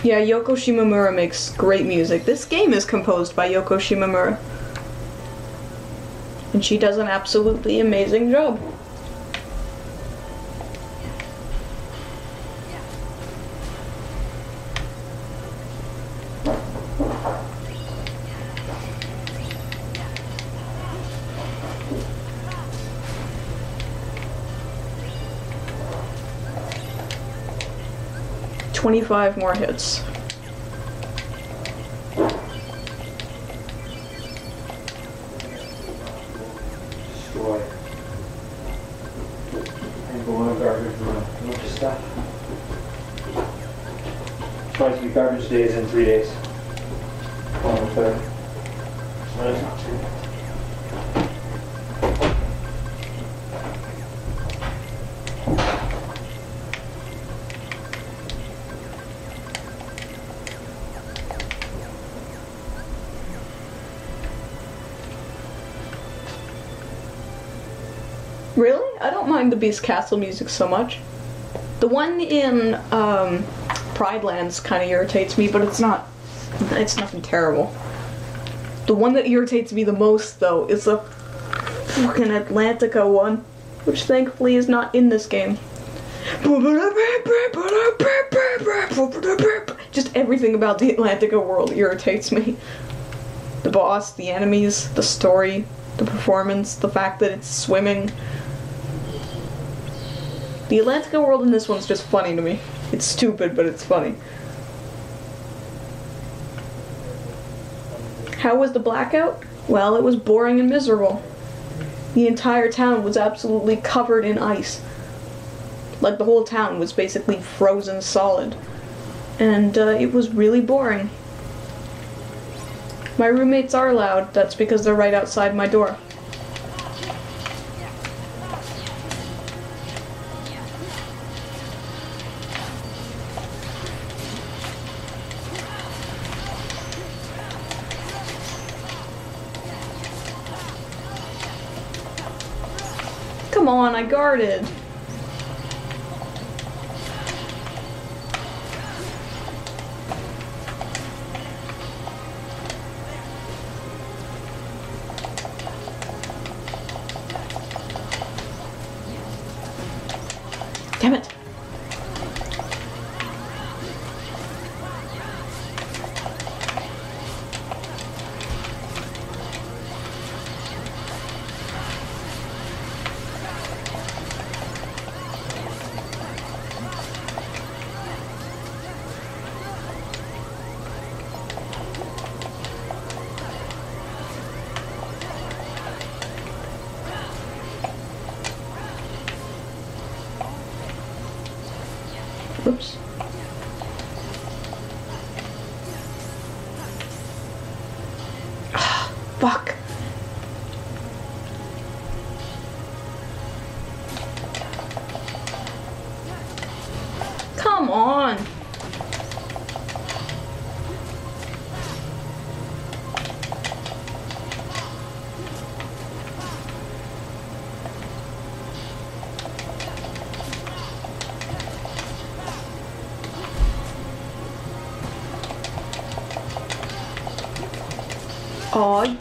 Yeah, Yoko Shimomura makes great music. This game is composed by Yoko Shimomura. And she does an absolutely amazing job. $25 more hits. Destroy. And go on a garbage run. Bunch of stuff. Supposed to be garbage days in 3 days. On the 3rd. So that's not too bad. Really? I don't mind the Beast Castle music so much. The one in Pride Lands kind of irritates me, but it's nothing terrible. The one that irritates me the most, though, is the fucking Atlantica one, which thankfully is not in this game. Just everything about the Atlantica world irritates me. The boss, the enemies, the story, the performance, the fact that it's swimming. The Atlantica world in this one's just funny to me. It's stupid, but it's funny. How was the blackout? Well, it was boring and miserable. The entire town was absolutely covered in ice. Like, the whole town was basically frozen solid. And it was really boring. My roommates are loud. That's because they're right outside my door. Come on, I guarded. Damn it. Oops. Fuck. Come on.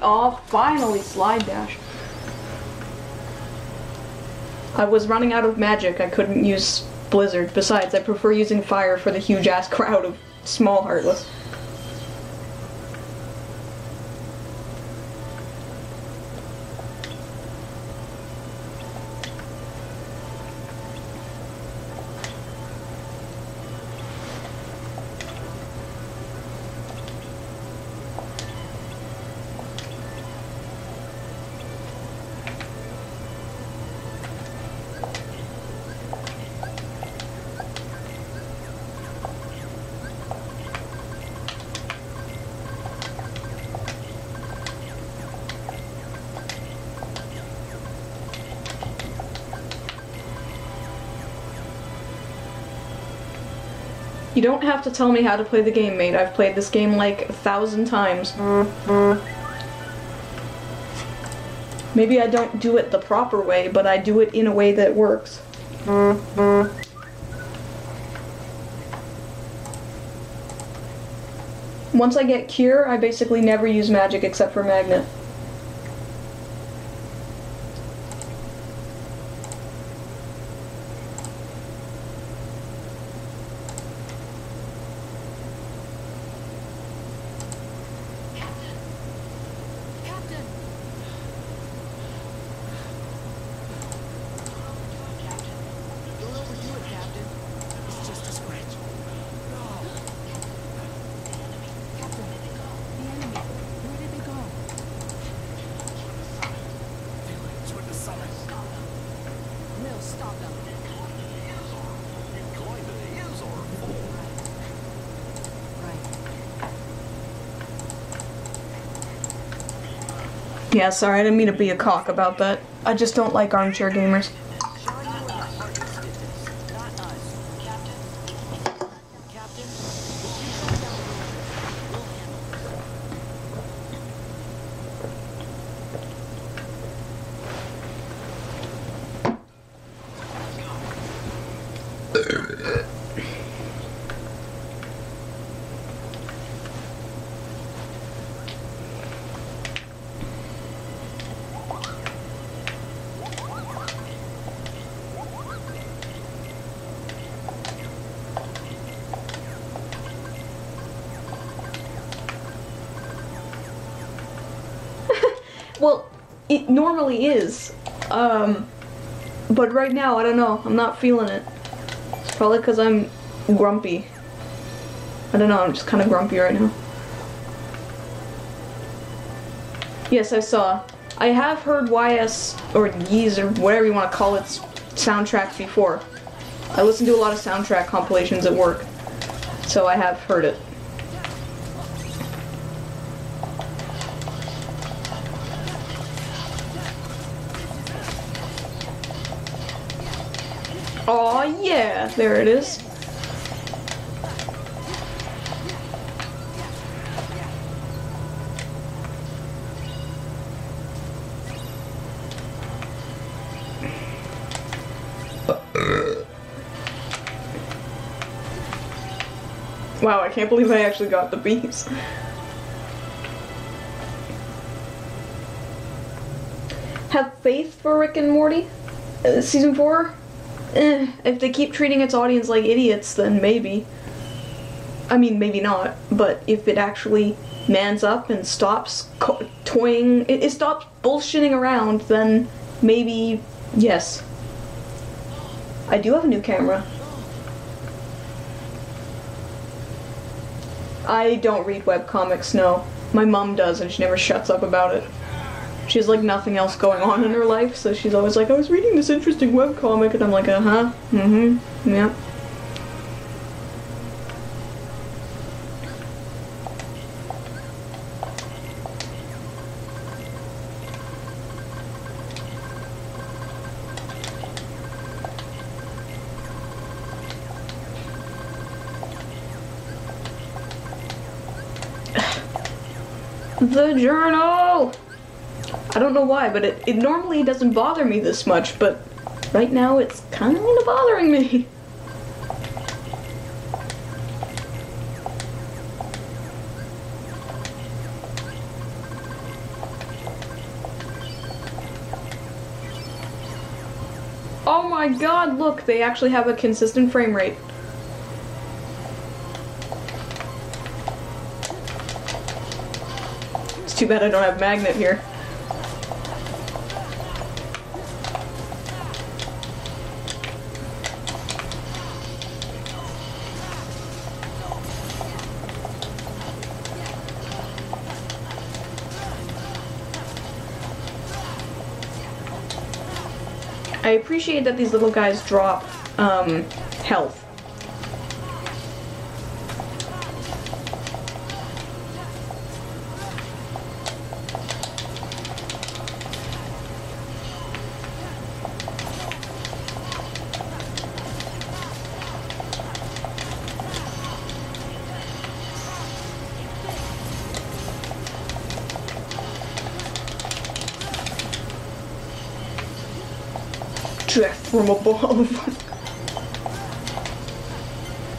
Oh, finally, slide dash. I was running out of magic. I couldn't use Blizzard. Besides, I prefer using fire for the huge-ass crowd of small Heartless. You don't have to tell me how to play the game, mate. I've played this game like 1,000 times. Maybe I don't do it the proper way, but I do it in a way that works. Once I get Cure, I basically never use magic except for Magnet. Captain! Don't overdo it, Captain. It's just a scratch. No. Captain, the enemy. Where did they go? They went toward the summit. We'll stop them. Going to the hills or right. Yeah, sorry, I didn't mean to be a cock about that. I just don't like armchair gamers. Sean, you are the hardest business, not us. Captain? Captain? If you go down the road, we'll handle this. Well, it normally is. But right now, I don't know. I'm not feeling it. It's probably because I'm grumpy. I don't know, I'm just kind of grumpy right now. Yes, I saw. I have heard YS, or Yeez, or whatever you want to call its soundtracks before. I listen to a lot of soundtrack compilations at work, so I have heard it. Aw, yeah, there it is. Wow, I can't believe I actually got the bees. Have faith for Rick and Morty? Season 4? If they keep treating its audience like idiots, then maybe. I mean, maybe not, but if it actually mans up and stops toying, it stops bullshitting around, then maybe, yes. I do have a new camera. I don't read webcomics, no. My mom does, and she never shuts up about it. She has like nothing else going on in her life, so she's always like, I was reading this interesting webcomic, and I'm like, uh-huh, mm-hmm, yeah. The journal! I don't know why, but it normally doesn't bother me this much, but right now it's kind of bothering me. Oh my god, look, they actually have a consistent frame rate. It's too bad I don't have Magnet here. I appreciate that these little guys drop health. Death from above.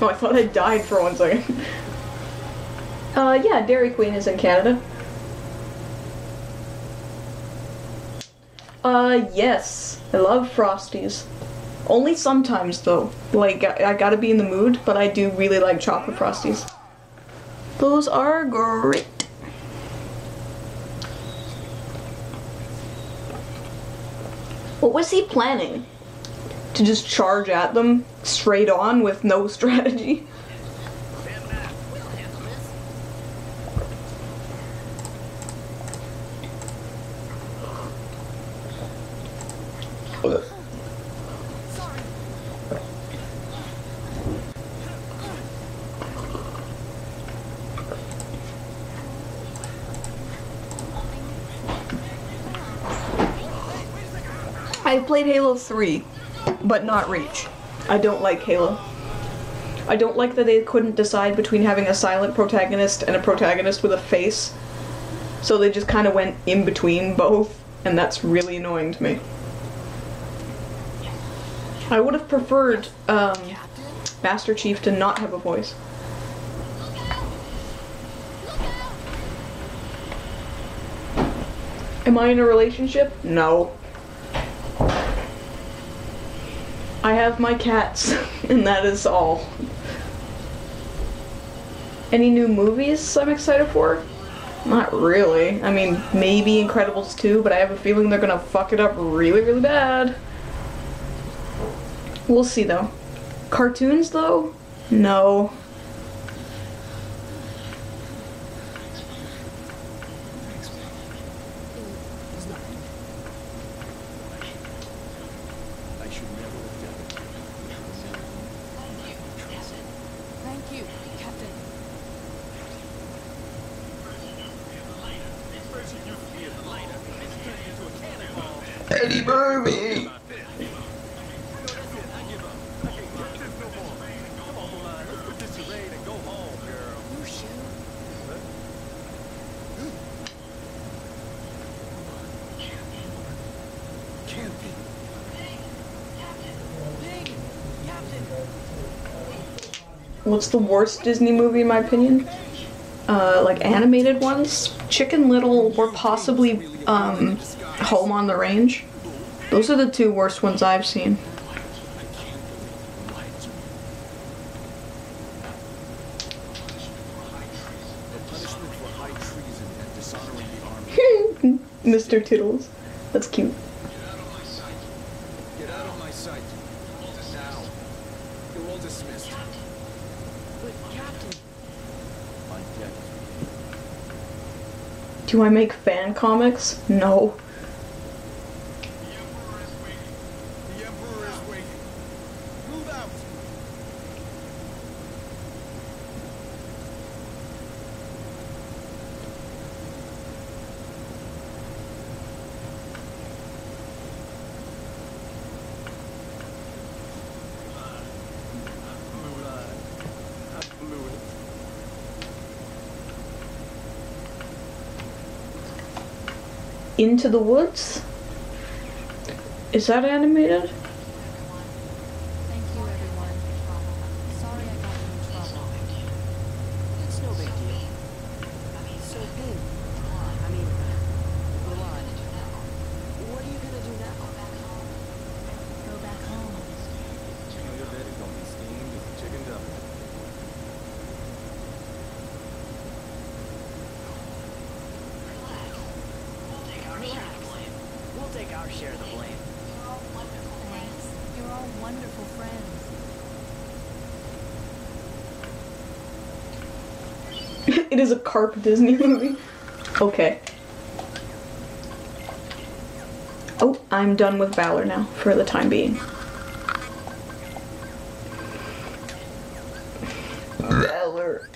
Oh, I thought I died for 1 second. Yeah, Dairy Queen is in Canada. Yes. I love Frosties. Only sometimes, though. Like, I gotta be in the mood, but I do really like chocolate Frosties. Those are great. What was he planning? To just charge at them straight on with no strategy? I played Halo 3, but not Reach. I don't like Halo. I don't like that they couldn't decide between having a silent protagonist and a protagonist with a face. So they just kind of went in between both, and that's really annoying to me. I would have preferred Master Chief to not have a voice. Am I in a relationship? No. I have my cats, and that is all. Any new movies I'm excited for? Not really. I mean, maybe Incredibles 2, but I have a feeling they're gonna fuck it up really, really bad. We'll see, though. Cartoons, though? No. Thank you, Captain. Eddie Murphy! You sure? Can't be. Dang! Captain! What's the worst Disney movie in my opinion? Like animated ones? Chicken Little or possibly Home on the Range. Those are the two worst ones I've seen. Mr. Tiddles. That's cute. Get out of my sight. Now. You're all dismissed. But, Captain, On deck. Do I make fan comics? No. The Emperor is waiting. Move out. I blew it. Into the Woods? Is that animated? Thank you, everyone. Sorry I got you in trouble. it's no big deal. So, Pin, I mean, Milan, what are you gonna do now? Go back home. Your bed is gonna be steamed as chicken dumplings. We'll take our share of the blame. Thanks. You're all wonderful friends. It is a Carp Disney movie. Okay. Oh, I'm done with Valor now, for the time being. Valor.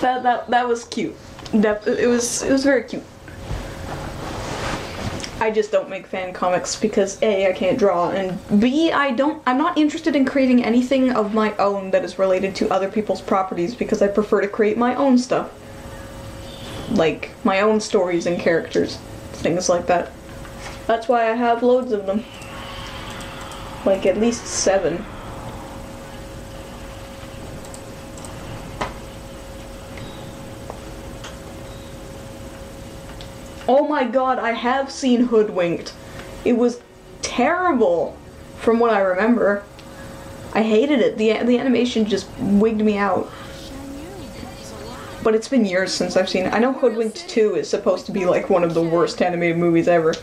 That was cute. It was very cute. I just don't make fan comics because A, I can't draw, and B, I'm not interested in creating anything of my own that is related to other people's properties because I prefer to create my own stuff. Like, my own stories and characters. Things like that. That's why I have loads of them. Like, at least 7. Oh my god, I have seen Hoodwinked. It was terrible, from what I remember. I hated it. The animation just wigged me out. But it's been years since I've seen it. I know Hoodwinked 2 is supposed to be like one of the worst animated movies ever.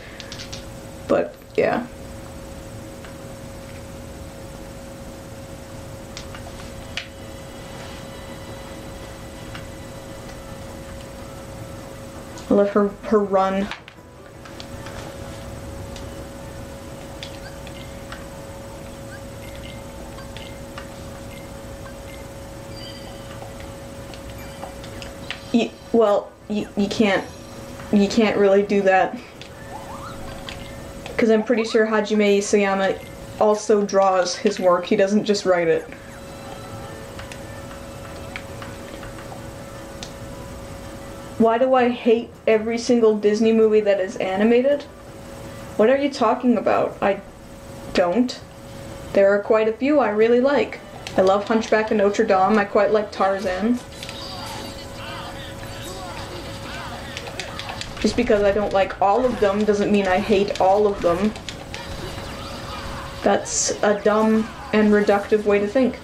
But, yeah. I love her run. You can't really do that. Because I'm pretty sure Hajime Isayama also draws his work, he doesn't just write it. Why do I hate every single Disney movie that is animated? What are you talking about? I don't. There are quite a few I really like. I love Hunchback of Notre Dame, I quite like Tarzan. Just because I don't like all of them doesn't mean I hate all of them. That's a dumb and reductive way to think.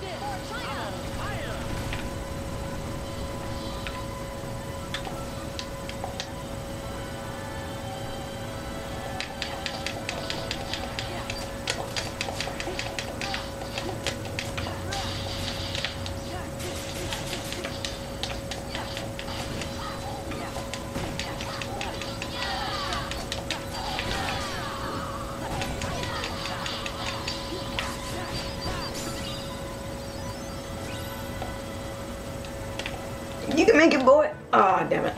You can make it, boy! Ah, damn it.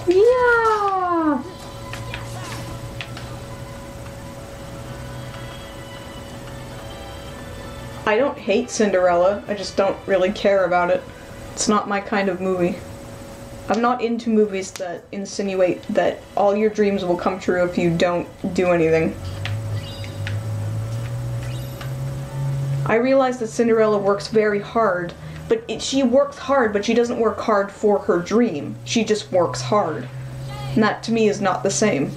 Yeah! I don't hate Cinderella, I just don't really care about it. It's not my kind of movie. I'm not into movies that insinuate that all your dreams will come true if you don't do anything. I realize that Cinderella works very hard, but she works hard, but she doesn't work hard for her dream. She just works hard. And that to me is not the same.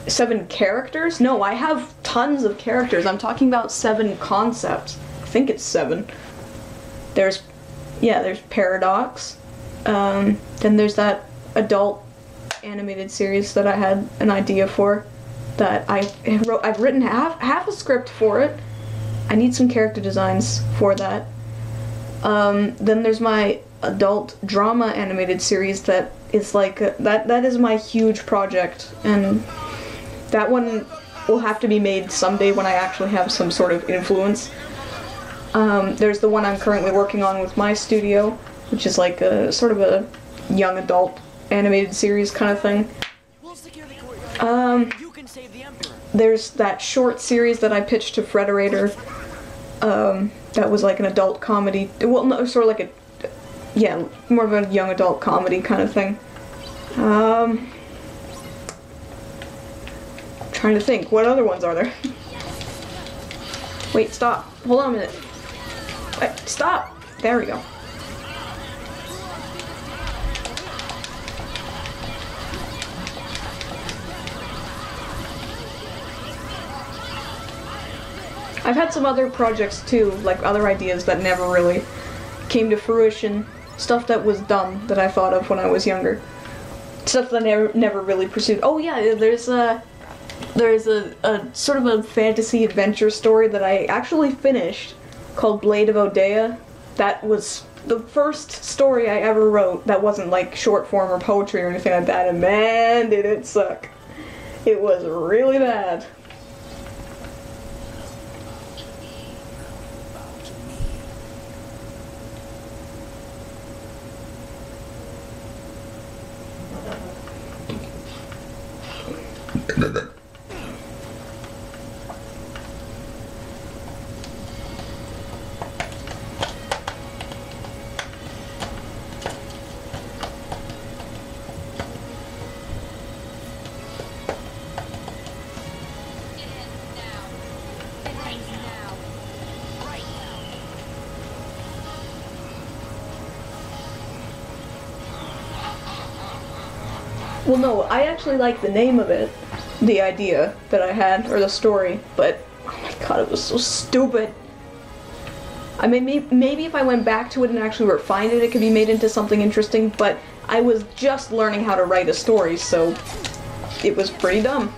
Seven characters? No, I have tons of characters. I'm talking about 7 concepts. I think it's 7. There's Paradox. Then there's that adult animated series that I had an idea for. That I've written half a script for it. I need some character designs for that. Then there's my adult drama animated series that is like that is my huge project, and that one will have to be made someday when I actually have some sort of influence. There's the one I'm currently working on with my studio, which is like a sort of a young adult animated series kind of thing. There's that short series that I pitched to Frederator. That was like an adult comedy. Well, no, sort of like more of a young adult comedy kind of thing. Trying to think, what other ones are there? Wait, stop. Hold on a minute. Wait, stop! There we go. I've had some other projects too, like other ideas that never really came to fruition, stuff that was dumb that I thought of when I was younger. Stuff that I never really pursued. Oh yeah, there's a sort of a fantasy adventure story that I actually finished called Blade of Odeya. That was the first story I ever wrote that wasn't like short form or poetry or anything like that, and man, did it suck. It was really bad. Well, no, I actually like the name of it, the idea that I had, or the story, but, oh my god, it was so stupid. I mean, maybe if I went back to it and actually refined it, it could be made into something interesting, but I was just learning how to write a story, so it was pretty dumb.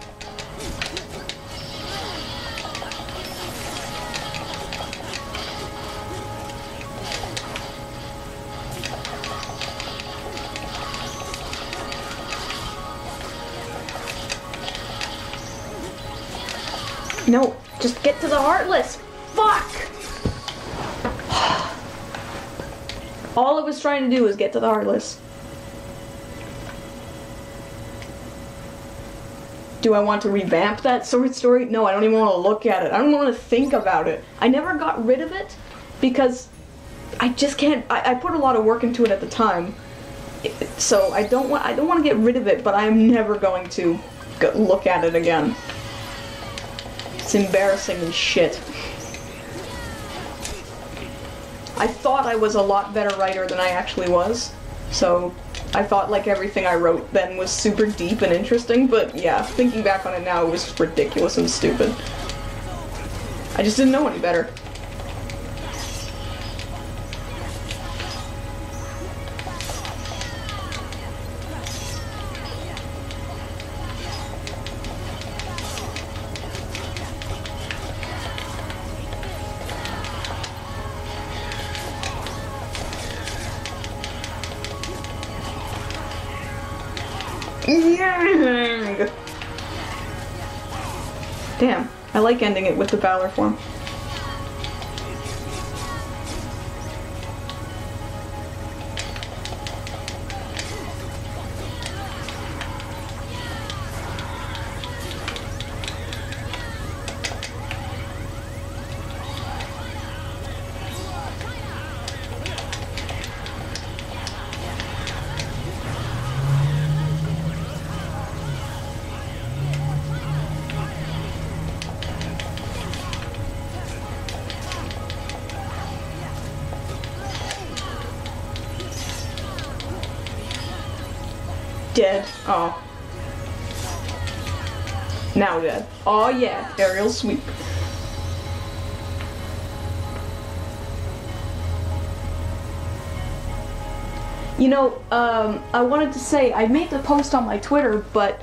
No, just get to the Heartless! Fuck! All I was trying to do was get to the Heartless. Do I want to revamp that sword story? No, I don't even want to look at it. I don't want to think about it. I never got rid of it because I just can't. I put a lot of work into it at the time, so I don't want to get rid of it. But I'm never going to look at it again. It's embarrassing as shit. I thought I was a lot better writer than I actually was, so I thought like everything I wrote then was super deep and interesting, but yeah, thinking back on it now, it was ridiculous and stupid. I just didn't know any better. Damn, I like ending it with the Valor form. Dead. Oh. Now dead. Oh yeah, aerial sweep. You know, I wanted to say, I made the post on my Twitter, but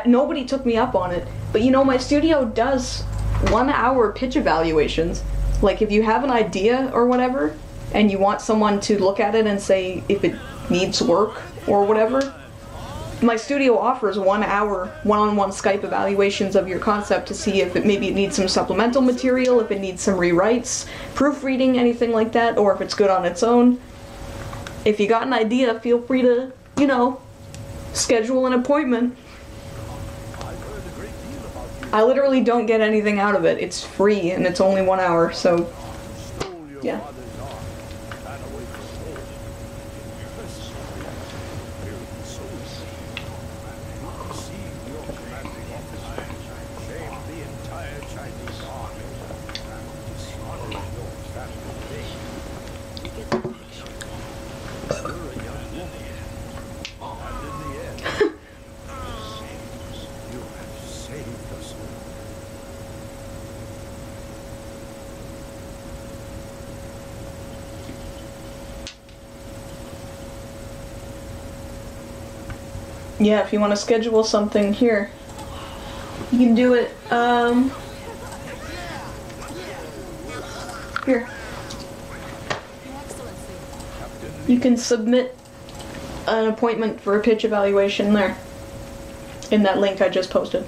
nobody took me up on it. But you know, my studio does 1 hour pitch evaluations. Like, if you have an idea or whatever, and you want someone to look at it and say if it needs work or whatever, my studio offers 1 hour one-on-one Skype evaluations of your concept to see if maybe it needs some supplemental material, if it needs some rewrites, proofreading, anything like that, or if it's good on its own. If you got an idea, feel free to, you know, schedule an appointment. I literally don't get anything out of it. It's free and it's only 1 hour, so yeah. Yeah, if you want to schedule something here, you can do it. Here. You can submit an appointment for a pitch evaluation there. In that link I just posted.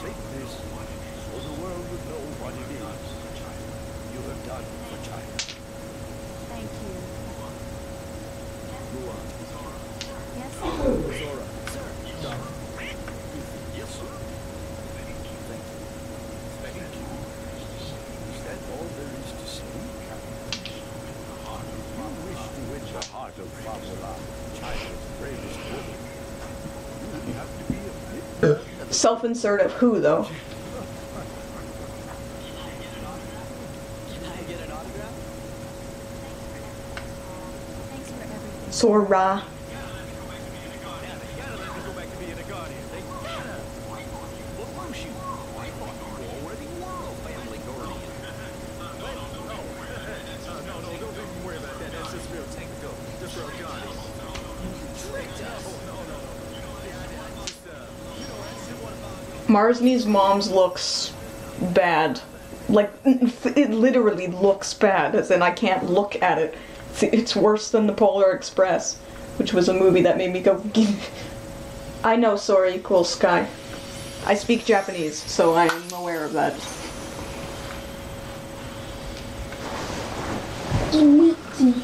Take this, so the world would know what it is you have done for China. Thank you. Go on. Yes, Zora. Sir. Doc. Yes, sir. Thank you. Thank you. Is that all there is to say, Captain? You wish to win the heart of Fabula, China's bravest woman. You would have to be a bit Self-insert of who, though? Can I get an autograph? thanks for everything. Sora. Marsney's mom's looks bad. Like, it literally looks bad, as in I can't look at it. It's worse than The Polar Express, which was a movie that made me go, I know Sora equals sky. I speak Japanese, so I am aware of that. Mickey.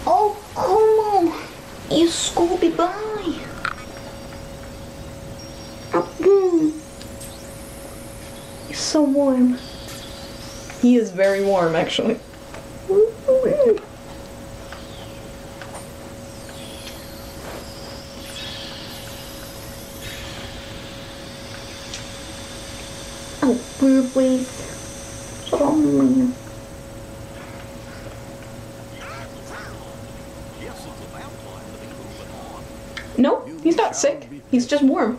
Oh, come on. You Scooby Bye. He's so warm. He is very warm, actually. Oh, please. Oh, man. No, he's not sick. He's just warm.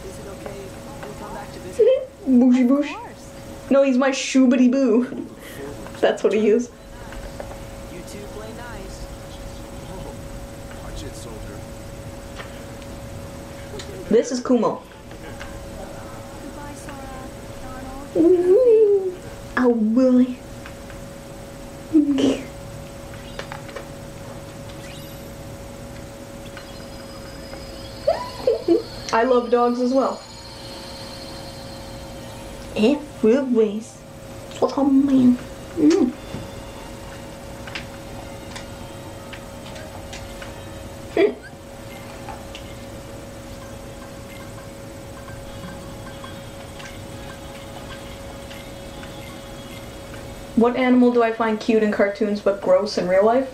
Is it okay if we come back to visit? Booshy boosh. Of course. No, he's my shoobity boo. That's what he is. You two play nice. Watch it, soldier. This is Kumo. Goodbye, Sora. Donald. Oh, Willie. I love dogs as well. Everyways. Oh man. What animal do I find cute in cartoons but gross in real life?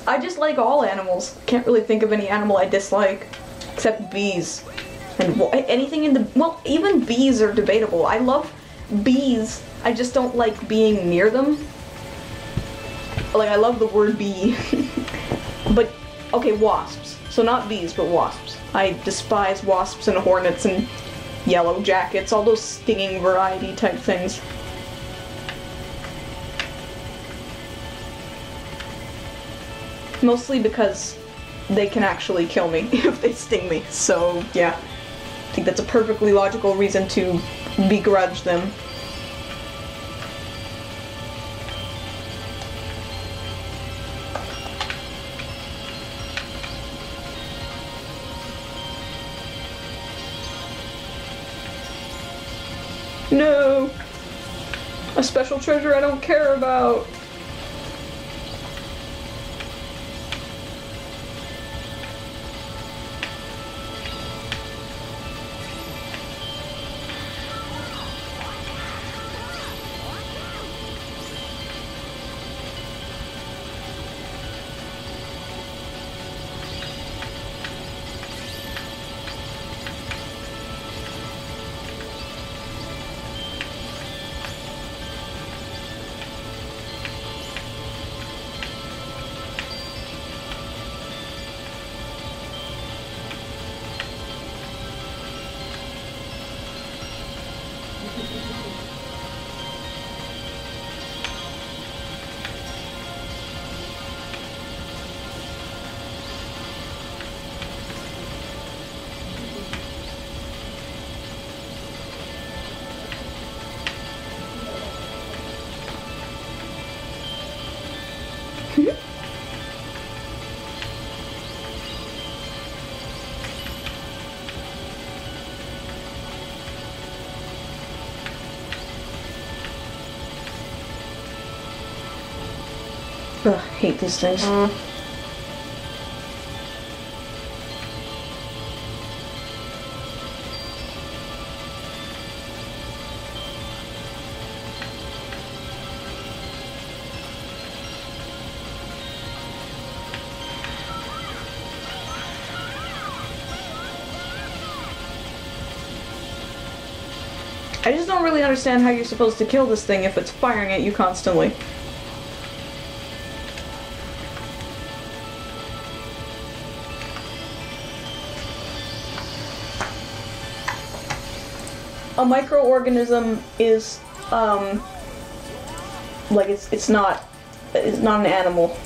I just like all animals. Can't really think of any animal I dislike. Except bees. And anything in the... Well, even bees are debatable. I love bees. I just don't like being near them. Like, I love the word bee. But, okay, wasps. So not bees, but wasps. I despise wasps and hornets and yellow jackets. All those stinging variety type things. Mostly because they can actually kill me if they sting me. So, yeah. I think that's a perfectly logical reason to begrudge them. No! A special treasure I don't care about! Ugh, hate these things. I just don't really understand how you're supposed to kill this thing if it's firing at you constantly. A microorganism is, like it's not an animal.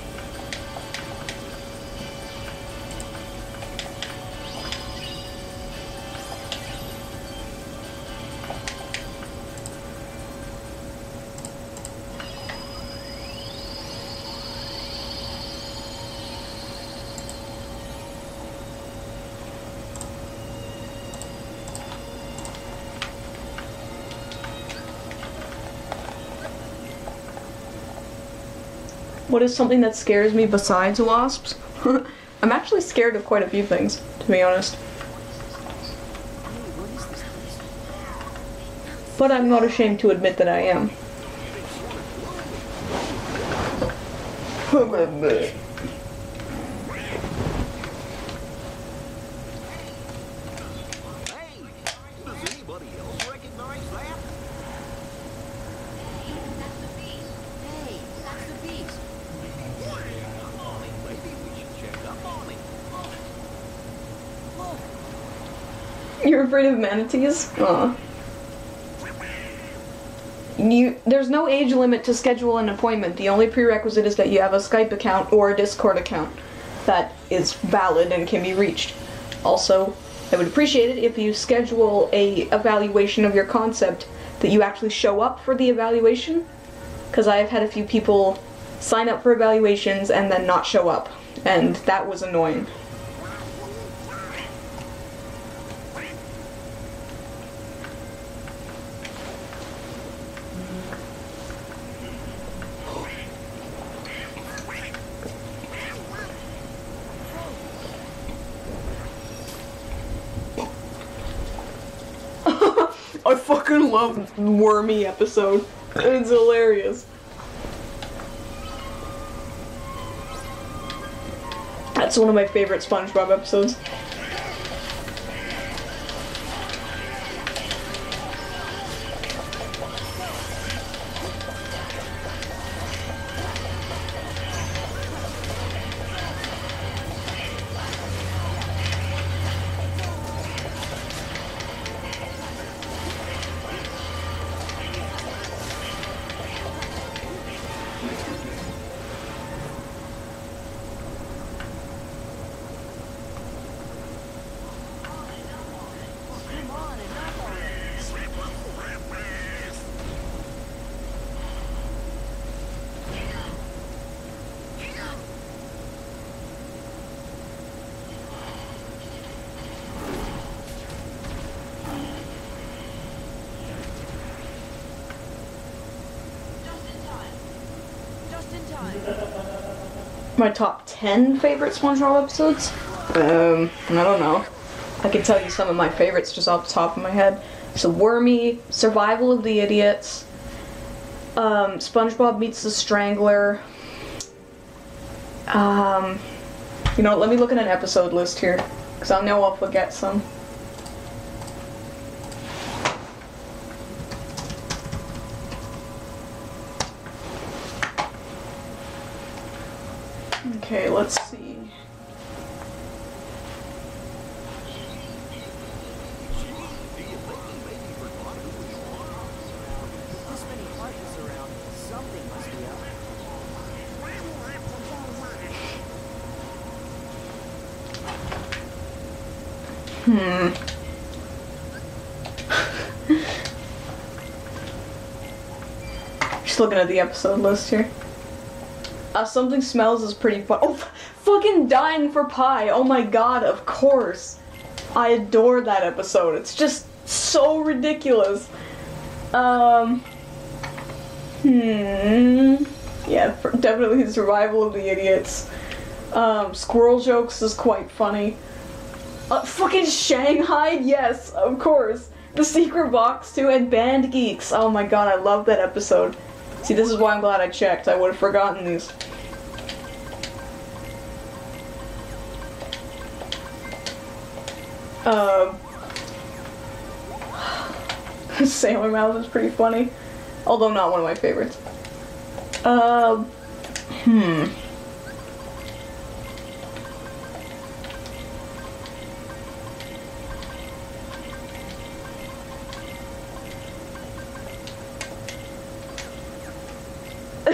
What is something that scares me besides wasps? I'm actually scared of quite a few things, to be honest. But I'm not ashamed to admit that I am. Hey, does anybody else recognize that? Hey, that's the beast. Maybe we should check up on him. Look, You're afraid of manatees? Aw. There's no age limit to schedule an appointment. The only prerequisite is that you have a Skype account or a Discord account that is valid and can be reached. Also, I would appreciate it if you schedule a evaluation of your concept that you actually show up for the evaluation, because I have had a few people sign up for evaluations and then not show up, and that was annoying. I fucking love Wormy episode. It's hilarious. That's one of my favorite SpongeBob episodes. come on, enough already. Just in time. My top 10 favorite SpongeBob episodes? I don't know. I can tell you some of my favorites just off the top of my head. So Wormy, Survival of the Idiots, SpongeBob Meets the Strangler. You know, let me look at an episode list here, because I know I'll forget some. Okay, let's see. This many partners around, something must be up. Just looking at the episode list here. Something Smells is pretty fun. Oh, fucking Dying for Pie. Oh my god, of course. I adore that episode. It's just so ridiculous. Yeah, definitely the survival of the idiots. Squirrel jokes is quite funny. Fucking Shanghai, yes, of course. The Secret Box too, and Band Geeks. Oh my god, I love that episode. See, this is why I'm glad I checked. I would have forgotten these. Sailor Mouth is pretty funny. Although not one of my favorites.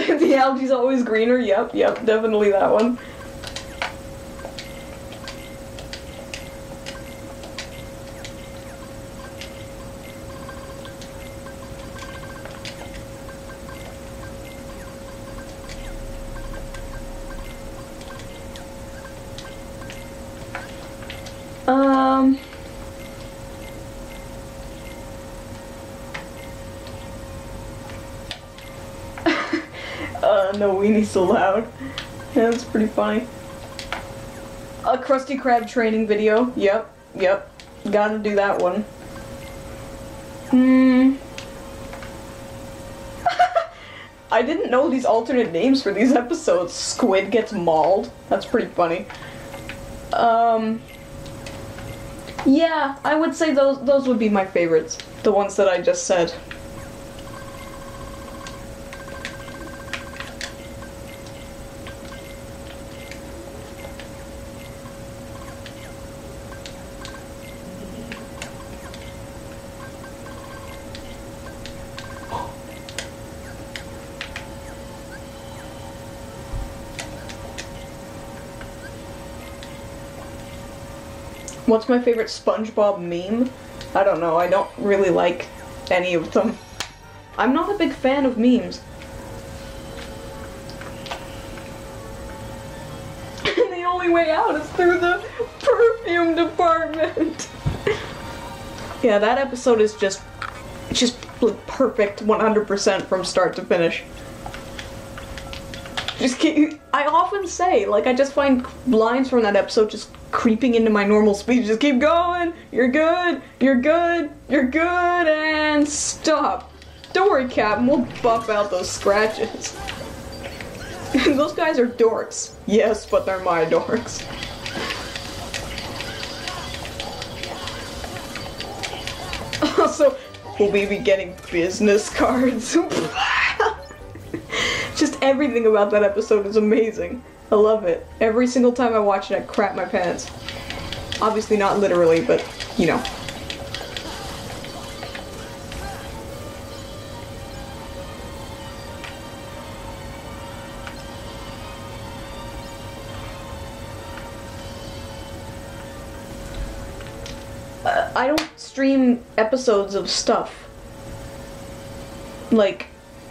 The algae's always greener. Yep, definitely that one. No weenie so loud. Yeah, that's pretty funny. A Krusty Krab training video. Yep. Gotta do that one. I didn't know these alternate names for these episodes. Squid gets mauled. That's pretty funny. Yeah, I would say those would be my favorites. The ones that I just said. What's my favorite SpongeBob meme? I don't know, I don't really like any of them. I'm not a big fan of memes. And the only way out is through the perfume department. Yeah, that episode is just like perfect 100% from start to finish. I often say, like, I just find lines from that episode just creeping into my normal speech. Just keep going, you're good, and stop. Don't worry, Captain, we'll buff out those scratches. Those guys are dorks. Yes, but they're my dorks. Also, will we be getting business cards? Just everything about that episode is amazing. I love it. Every single time I watch it, I crap my pants. Obviously not literally, but, you know. I don't stream episodes of stuff. Like,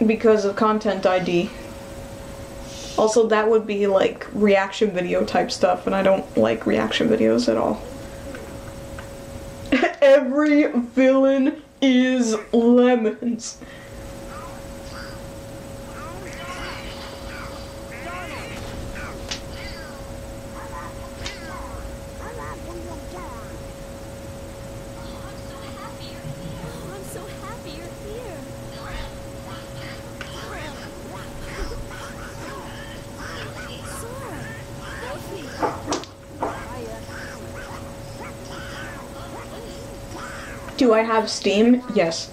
because of Content ID. Also, that would be like reaction video type stuff, and I don't like reaction videos at all. Every villain is lemons. I'm so happy you're here. Do I have Steam? Yes.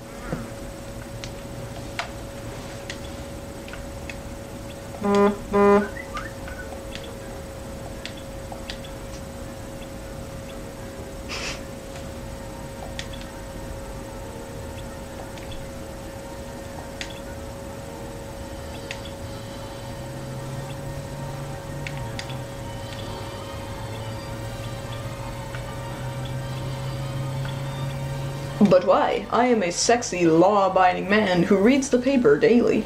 But why? I am a sexy, law-abiding man who reads the paper daily.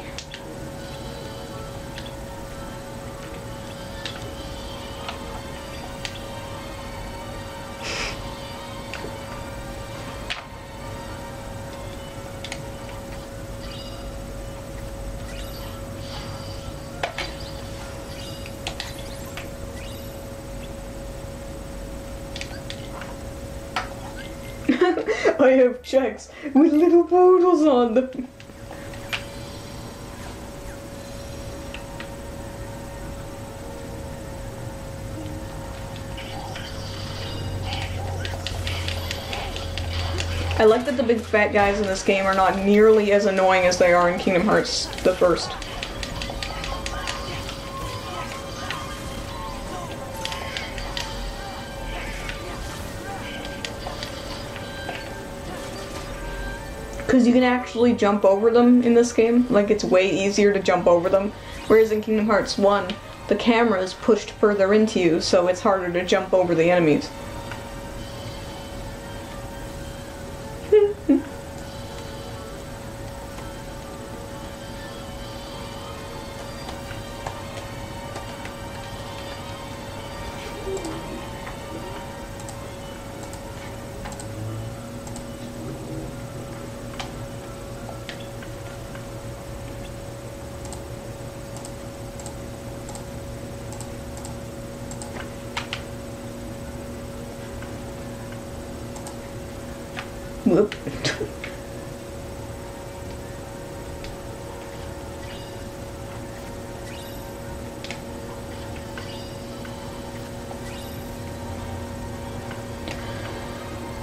I have checks with little poodles on them. I like that the big fat guys in this game are not nearly as annoying as they are in Kingdom Hearts the first. Because you can actually jump over them in this game. Like, it's way easier to jump over them. Whereas in Kingdom Hearts 1, the camera is pushed further into you, so it's harder to jump over the enemies. Whoop.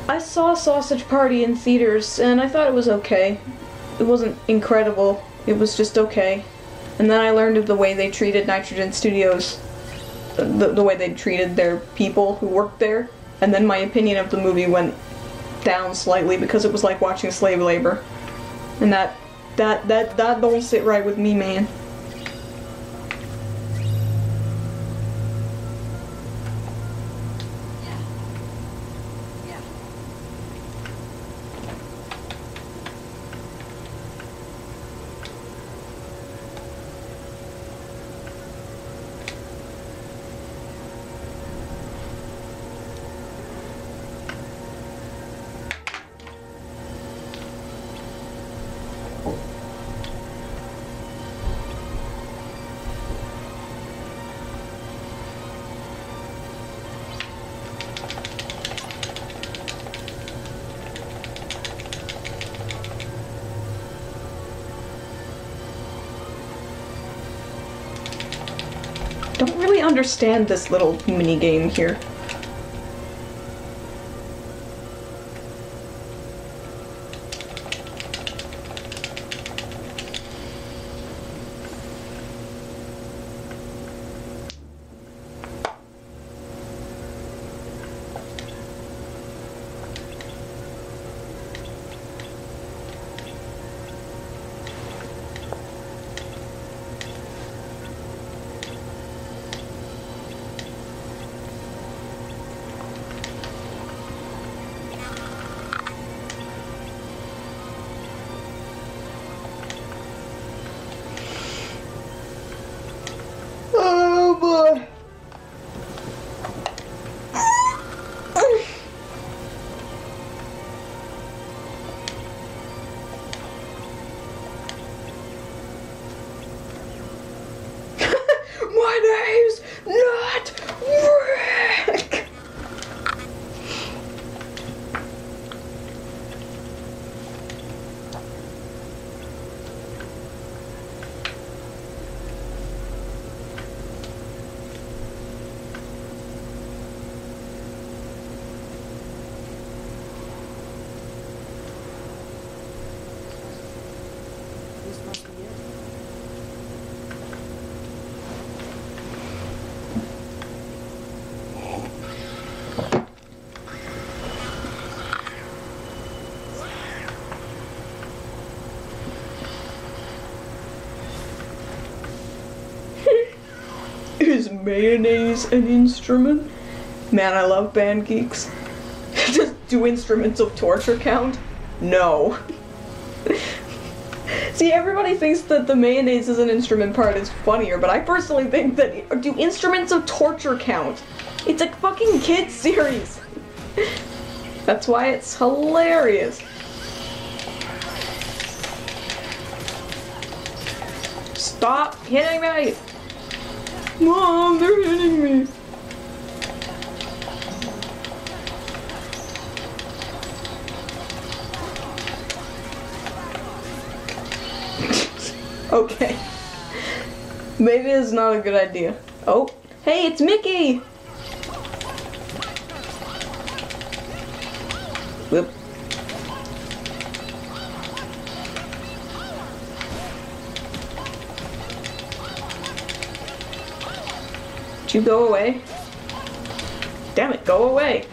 I saw Sausage Party in theaters, and I thought it was okay. It wasn't incredible, it was just okay. And then I learned of the way they treated Nitrogen Studios, the way they treated their people who worked there, and then my opinion of the movie went down slightly because it was like watching slave labor. And that don't sit right with me, man. Don't really understand this little mini game here. Oh boy. My name's not Rick. This must be it. Is mayonnaise an instrument? Man, I love band geeks. Do instruments of torture count? No. See, everybody thinks that the mayonnaise as an instrument part is funnier, but I personally think that do instruments of torture count? It's a fucking kids series. That's why it's hilarious. Stop hitting me! Mom, they're hitting me! Okay. Maybe it's not a good idea. Oh, hey, it's Mickey! Whoop. Did you go away? Damn it, go away!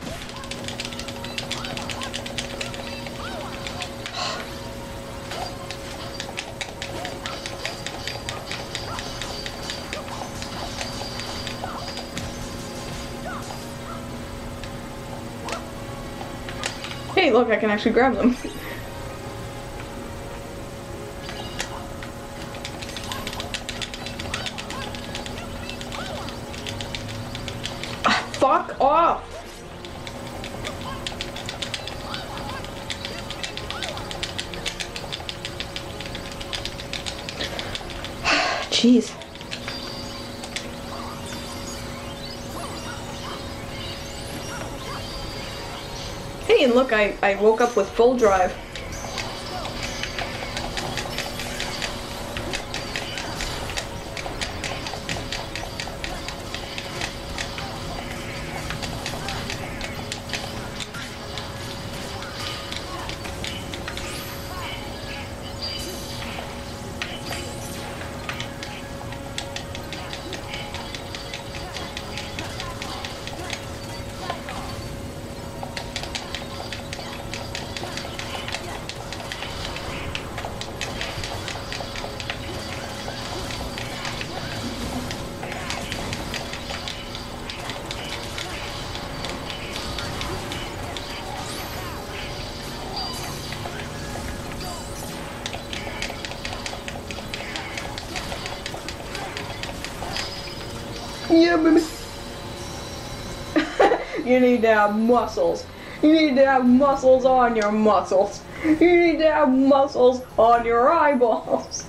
Hey, look, I can actually grab them. Fuck off! Jeez. Hey, and look, I woke up with full drive. Yeah, baby. You need to have muscles. You need to have muscles on your muscles. You need to have muscles on your eyeballs.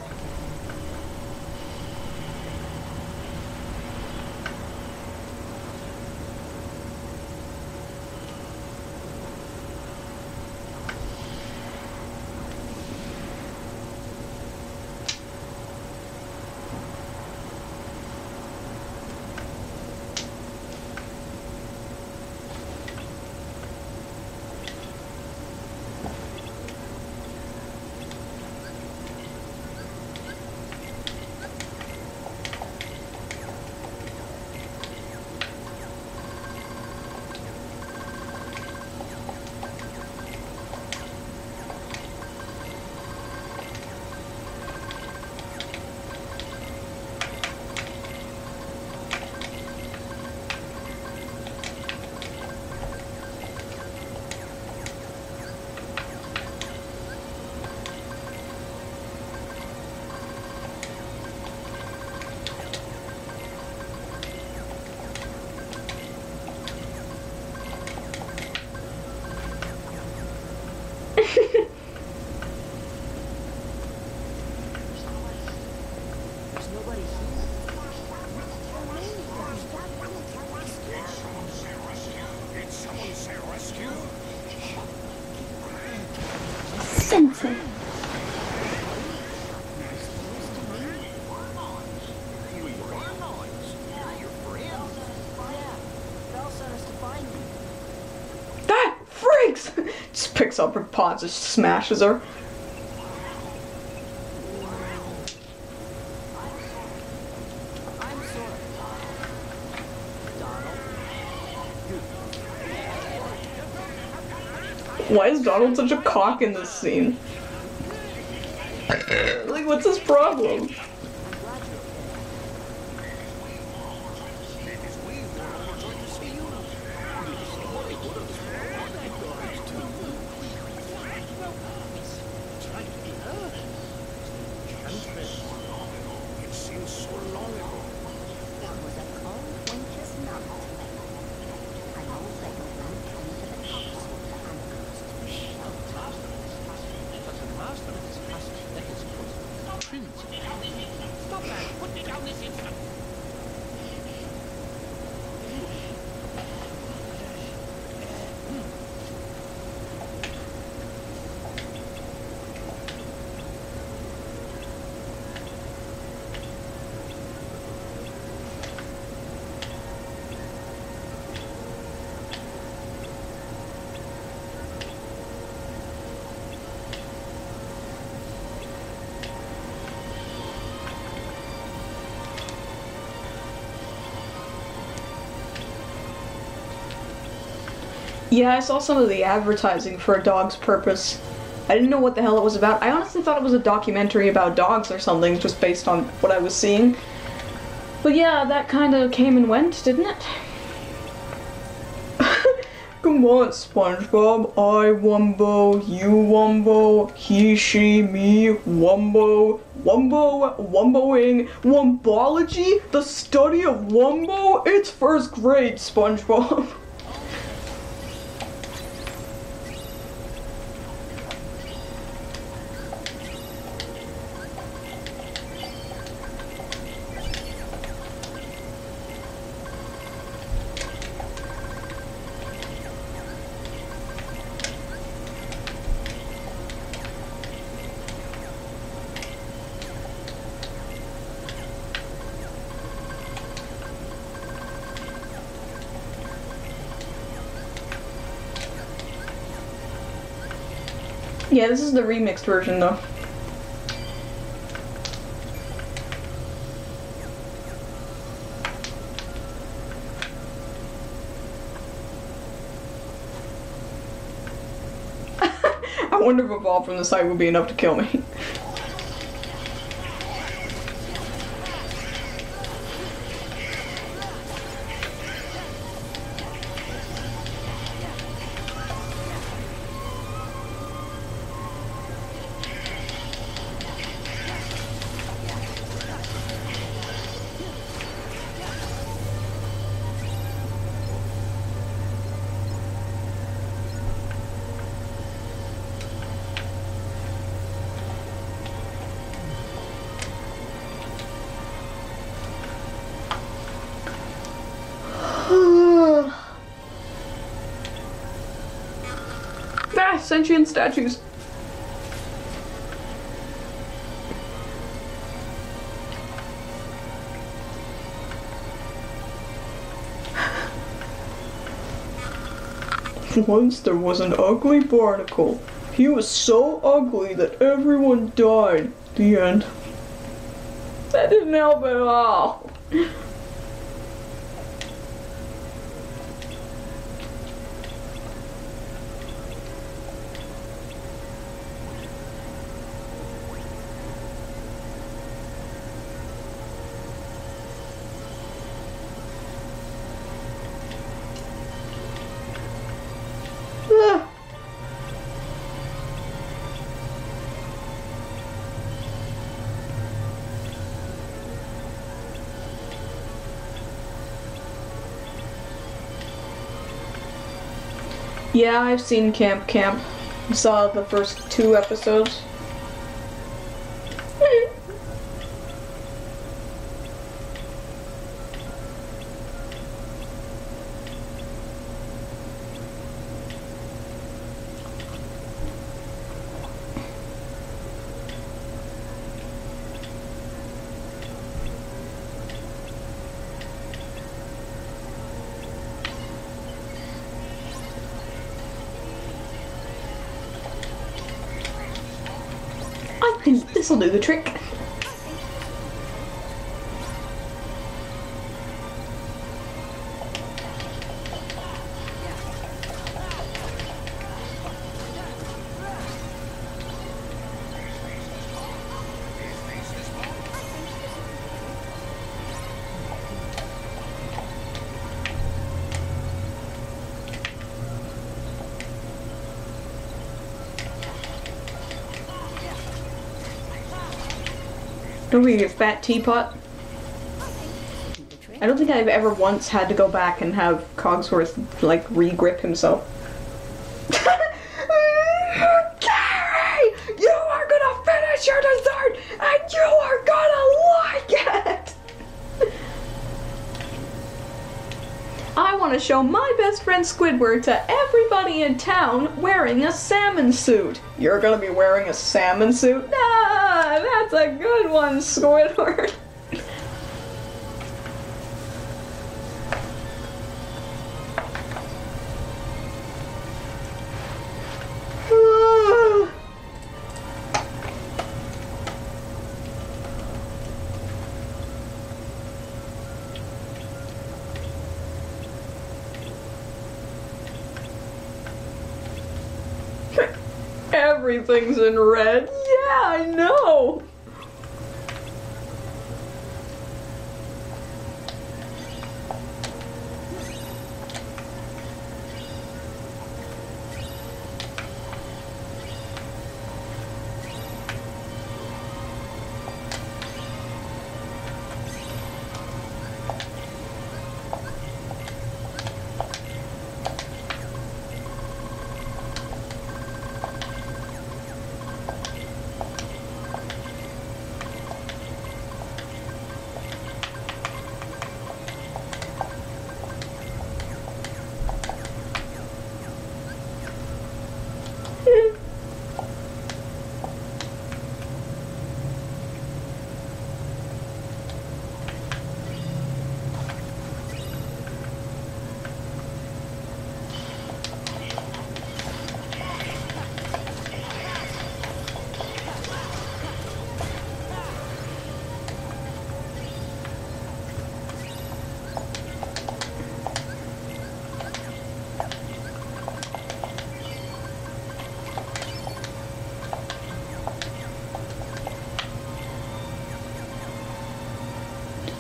There's nobody here. Did someone say rescue? Sensei. We were nice. Your friends. Yeah, Belle sent us to find you. That freaks! Just picks up her paws and smashes her. I'm sorry. Donald. Why is Donald such a cock in this scene? Like, what's his problem? I'm glad you're okay. Because we were overjoyed to see you. Somebody would have recognized you. Trying to be heard. It seems so long ago. It was a cold winter's night. An old beggar went into the castle and asked for shelter. But the master of this castle let his cousin, Prince, Yeah, I saw some of the advertising for A Dog's Purpose. I didn't know what the hell it was about. I honestly thought it was a documentary about dogs or something, just based on what I was seeing. But yeah, that kind of came and went, didn't it? Come on, SpongeBob. I Wumbo, you Wumbo, he, she, me, Wumbo, Wumbo, Wumboing, Wumbology? The study of Wumbo? It's first grade, SpongeBob. Yeah, this is the remixed version though. I wonder if a ball from the side would be enough to kill me. Ah, sentient statues. Once there was an ugly barnacle. He was so ugly that everyone died. The end. That didn't help at all. Yeah, I've seen Camp Camp. Saw the first 2 episodes. I think this'll do the trick. Don't be a fat teapot. I don't think I've ever once had to go back and have Cogsworth, like, re-grip himself. Gary! You are gonna finish your dessert, and you are gonna like it! I want to show my best friend Squidward to everybody in town wearing a salmon suit. You're gonna be wearing a salmon suit? Ah, that's a good one, Squidward. Everything's in red. Yeah, I know.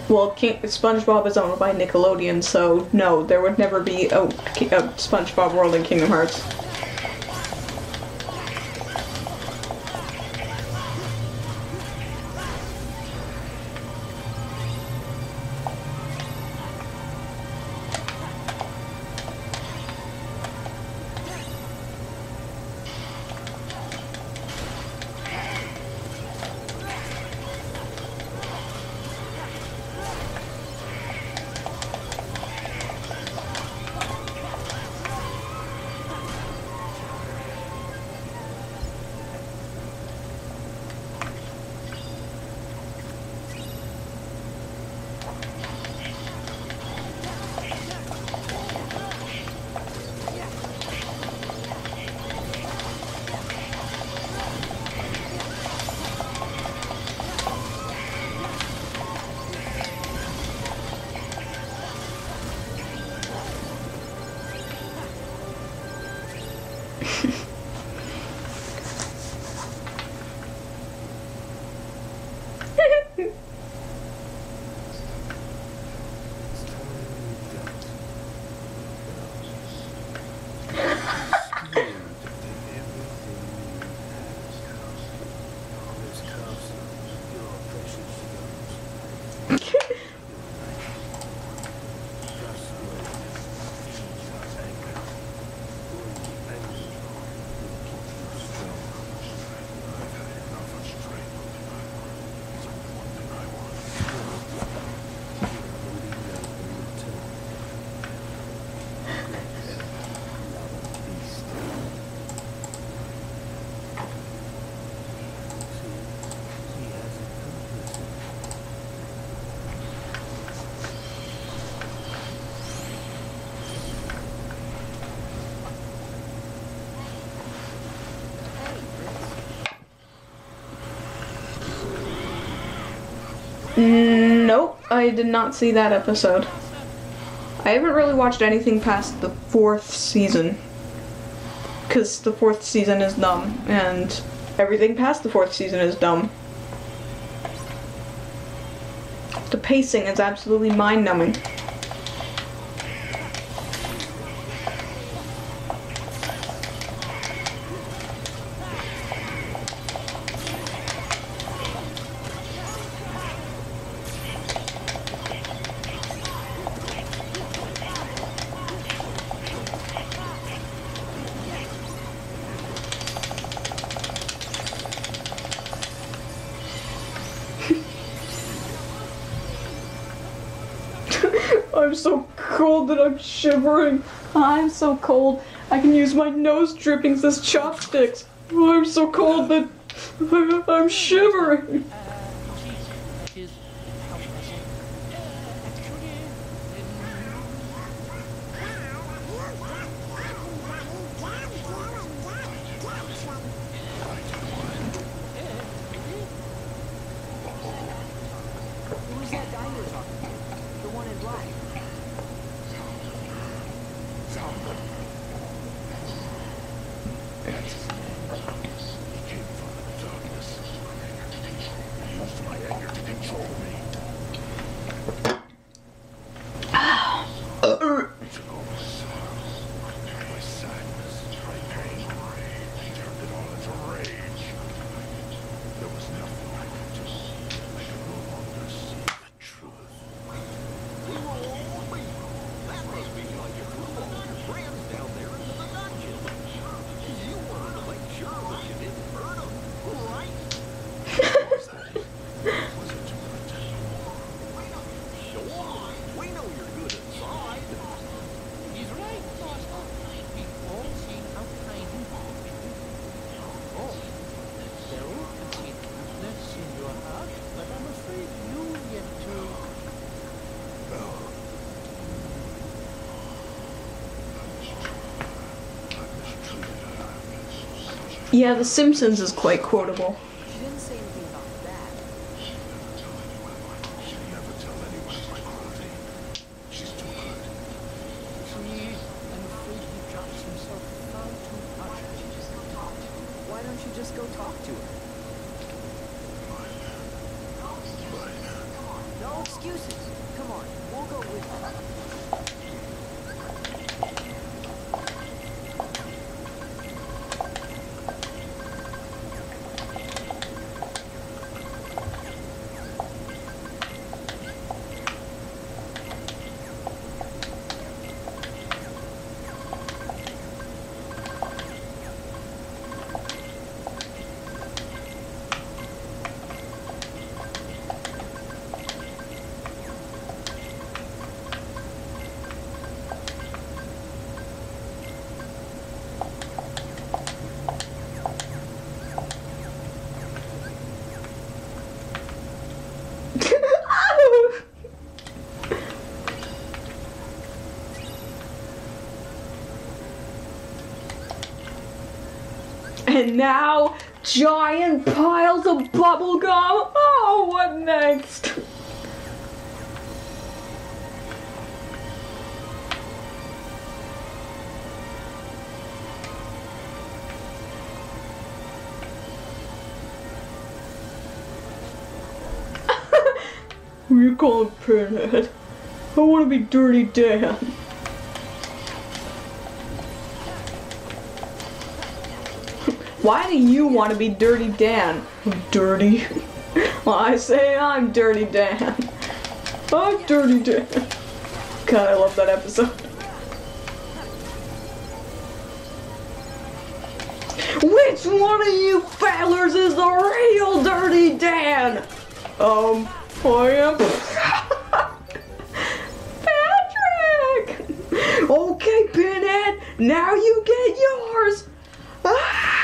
Well, SpongeBob is owned by Nickelodeon, so no, there would never be a SpongeBob World in Kingdom Hearts. Nope, I did not see that episode. I haven't really watched anything past the 4th season. Because the 4th season is dumb, and everything past the 4th season is dumb. The pacing is absolutely mind-numbing. I'm so cold that I'm shivering. I'm so cold I can use my nose drippings as chopsticks. I'm so cold that I'm shivering. Who's that guy you're talking to? The one in black. Yeah, The Simpsons is quite quotable. She didn't say anything about that. She'd never tell anyone of my cruelty. She's too good. See, I'm afraid he drops himself far too much. Why don't you just go talk to her? No excuses. Come on, we'll go with her. And now, giant piles of bubblegum. Oh, what next? Who you calling Pinhead? I want to be Dirty Dan. Why do you want to be Dirty Dan? Dirty? Well, I say I'm Dirty Dan. I'm Dirty Dan. God, I love that episode. Which one of you fellers is the real Dirty Dan? I am Patrick! Okay, Pinhead, now you get yours! Ah!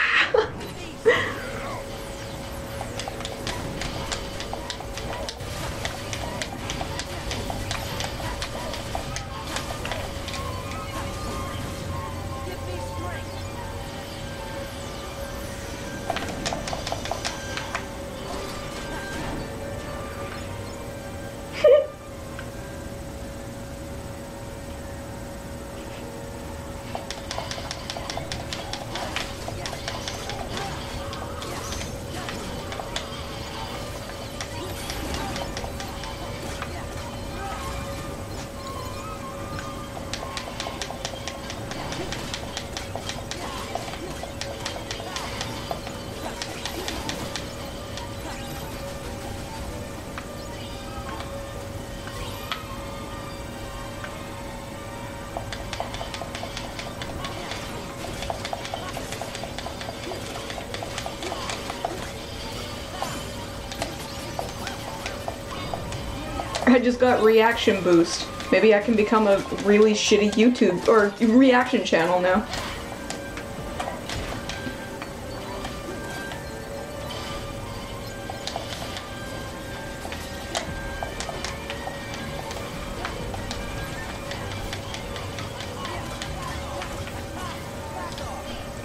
I just got reaction boost. Maybe I can become a really shitty YouTube or reaction channel now.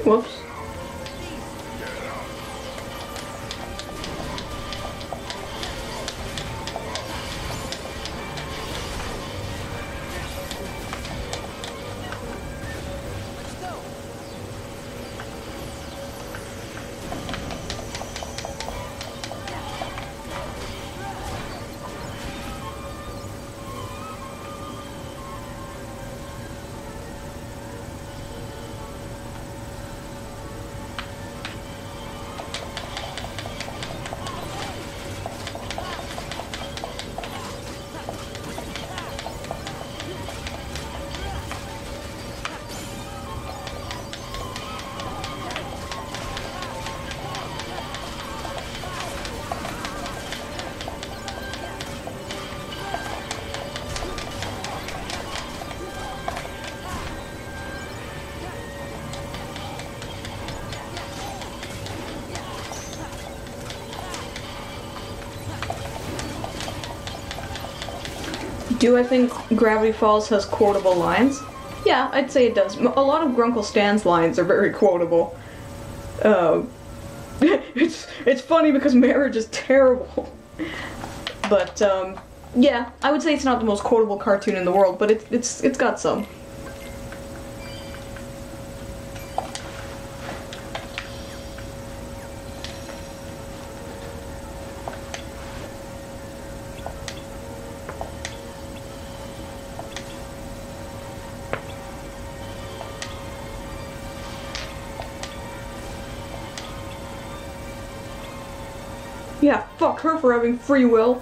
Whoops. Do I think Gravity Falls has quotable lines? Yeah, I'd say it does. A lot of Grunkle Stan's lines are very quotable. It's funny because Marriage is terrible. But yeah, I would say it's not the most quotable cartoon in the world, but it's got some. Yeah, fuck her for having free will.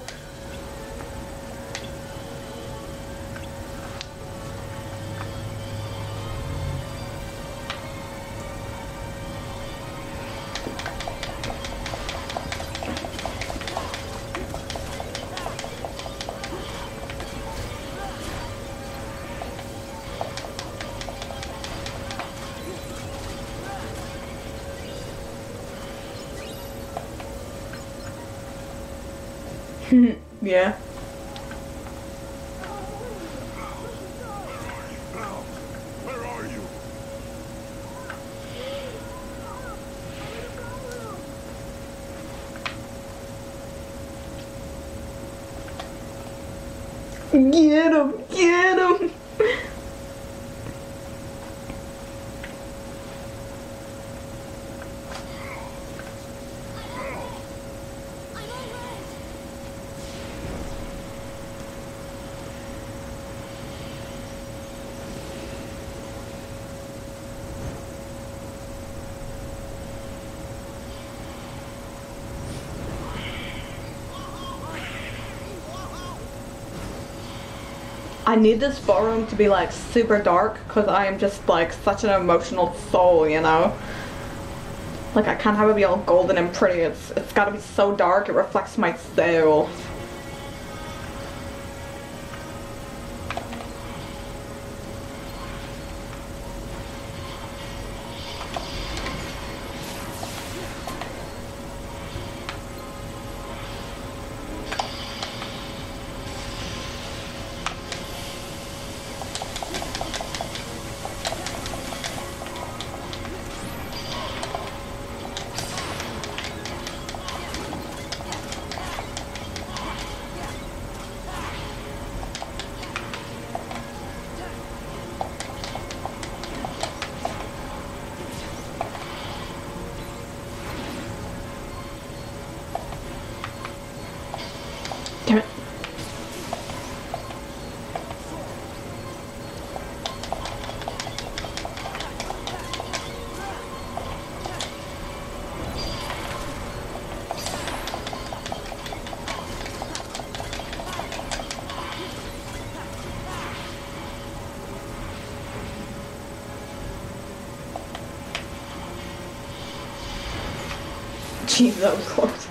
Yeah. Now, where are you? Get him! Get him! I need this ballroom to be like super dark because I am just like such an emotional soul, you know? Like I can't have it be all golden and pretty. It's gotta be so dark it reflects my soul. Damn it. Jeez, that was close.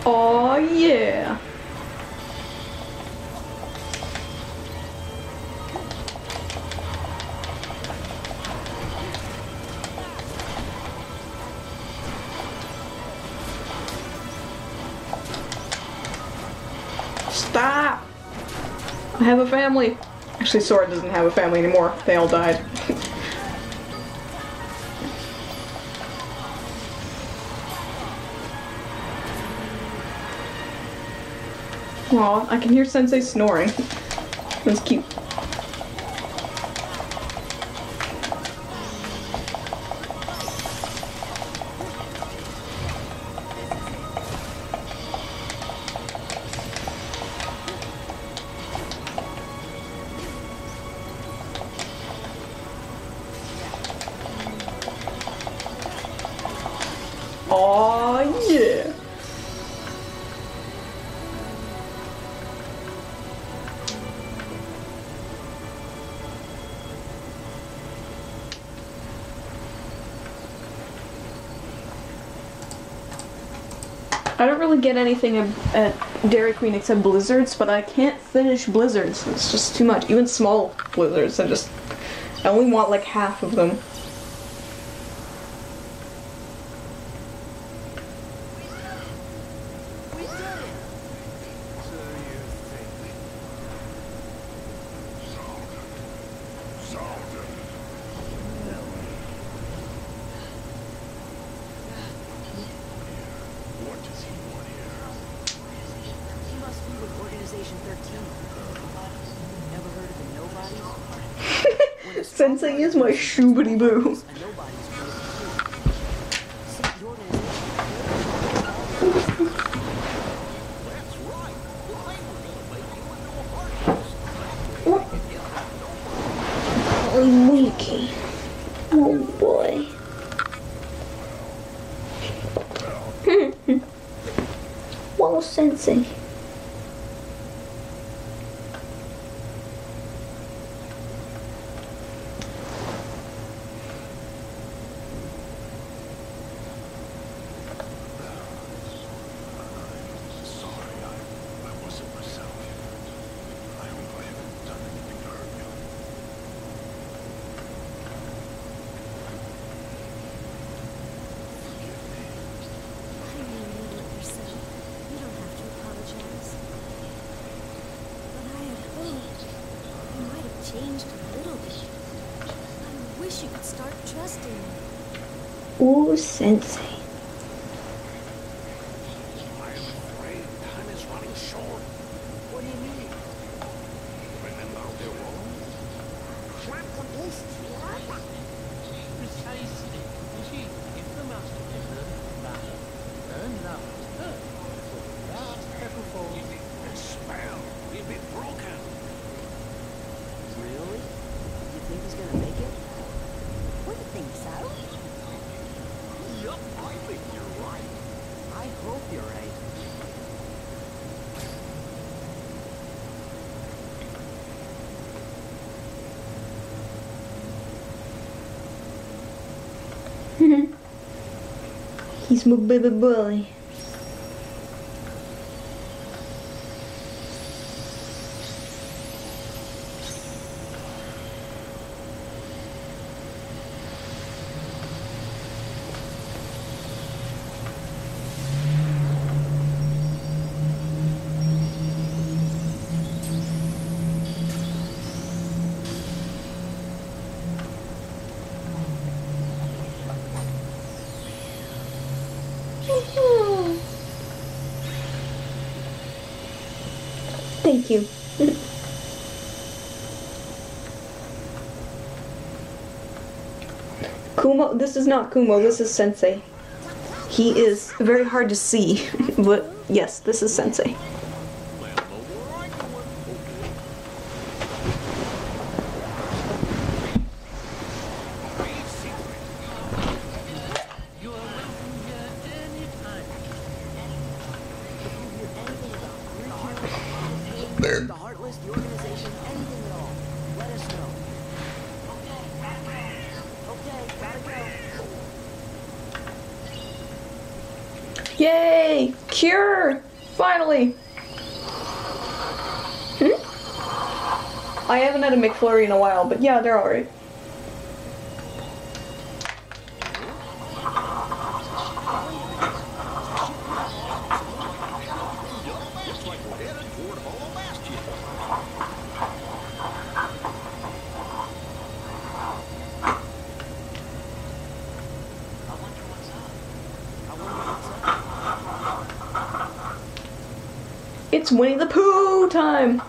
Oh yeah. Stop! I have a family. Actually, Sora doesn't have a family anymore. They all died. Aw, I can hear Sensei snoring. That's cute. Aw, yeah. I don't really get anything at Dairy Queen except blizzards, but I can't finish blizzards. It's just too much. Even small blizzards, I only want like half of them. He must be with Organization 13. Never heard of the Nobodies? When a strong Sensei is my shoobity boo. a Nobodies crazy too. See, the organization That's right. Well, they were gonna make you into a heart. Oh, Winky. Oh boy. Well, Sensei. Sorry, I wasn't myself. I hope I haven't done anything to hurt you. I know you did it yourself. You don't have to apologize. But I had hoped you might have changed a little bit. I wish you could start trusting me. Ooh, Sensei. I am afraid time is running short. What do you mean? Remember the rules? Precisely. You see, if the master can learn from battle, learn love is hurt. So the last petal falls. The spell will be broken. Really? You think he's gonna make it? We think so. Yup, I think you're right. I hope you're right. He's my baby boy. Thank you. Kumo, this is not Kumo, this is Sensei. He is very hard to see, but yes, this is Sensei. Well, the war I do it. Be secret. You are welcome here anytime. If you hear anything about the Heartless, the organization, anything at all, let us know. Okay, gotta go. Yay! Cure! Finally! I haven't had a McFlurry in a while, but yeah, they're alright. Looks like we're headed toward Hollow Bastion. It's Winnie the Pooh time!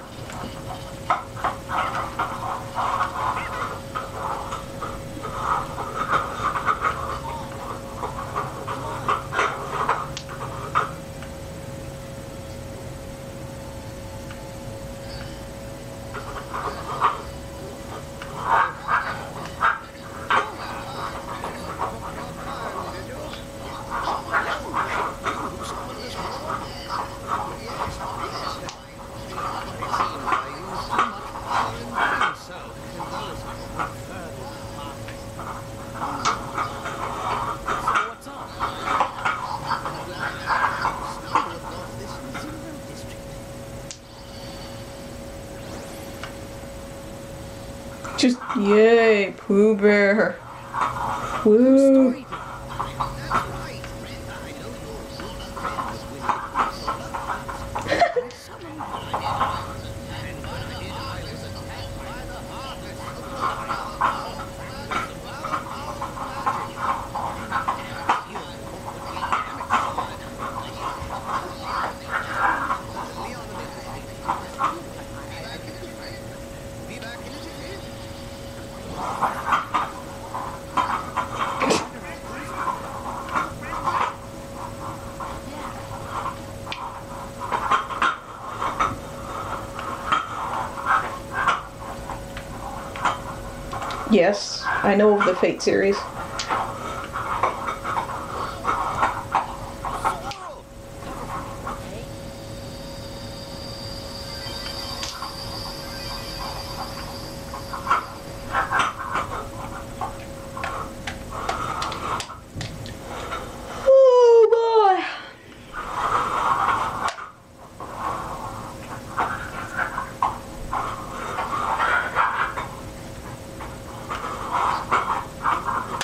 Just yay, Pooh Bear. Woo. Yes, I know of the Fate series.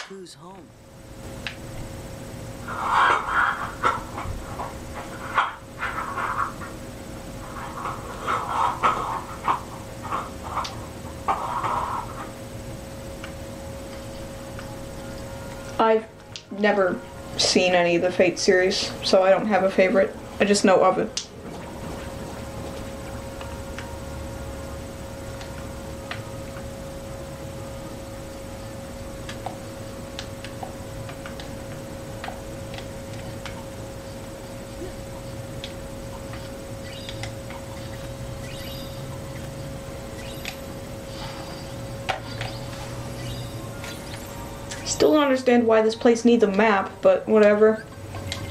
Who's home? I've never seen any of the Fate series, so I don't have a favorite. I just know of it. Still don't understand why this place needs a map, but whatever.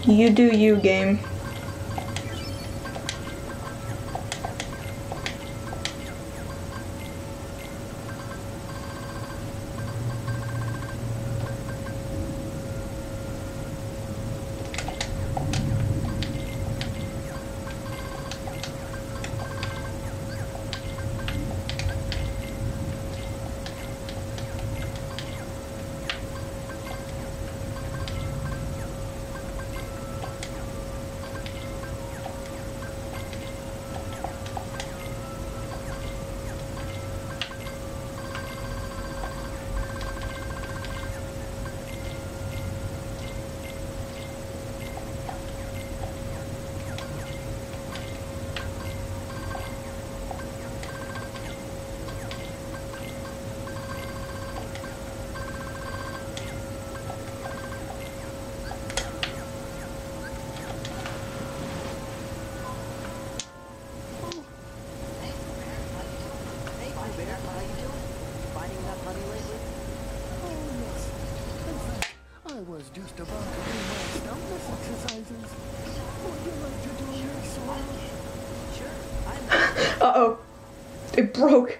You do you, game. Hey, Pooh Bear, how you doing? Finding enough honey lately? Oh, yes. In fact, I was just about to do my stoutness exercises. Would you like to do your swim? Sure, Uh-oh. It broke.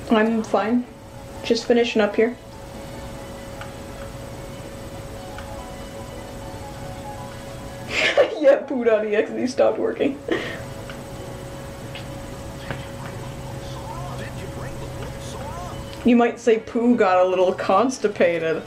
I'm fine. Just finishing up here. Yeah, Pooh.exe stopped working. You might say Pooh got a little constipated.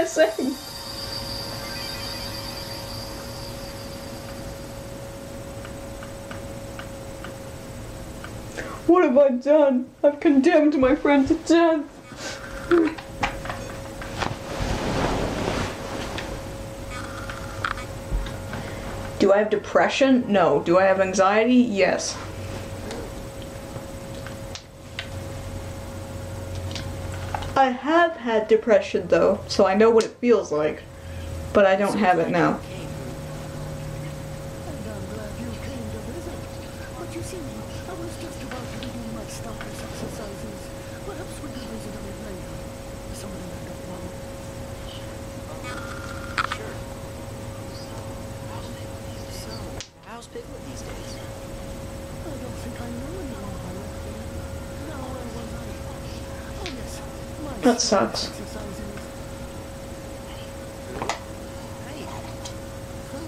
guys saying? What have I done? I've condemned my friend to death. Do I have depression? No. Do I have anxiety? Yes. I have had depression though, so I know what it feels like. But I don't have it now. And I'm glad you came to visit. But you see, I was just about to begin my stalker's exercises. Perhaps we could visit a bit later. Something I don't know. Sure. So, how's Piglet these days? I don't think I know anyone by that name. Now, where was I? Oh, yes. My That sucks. exercises. Hey. Who?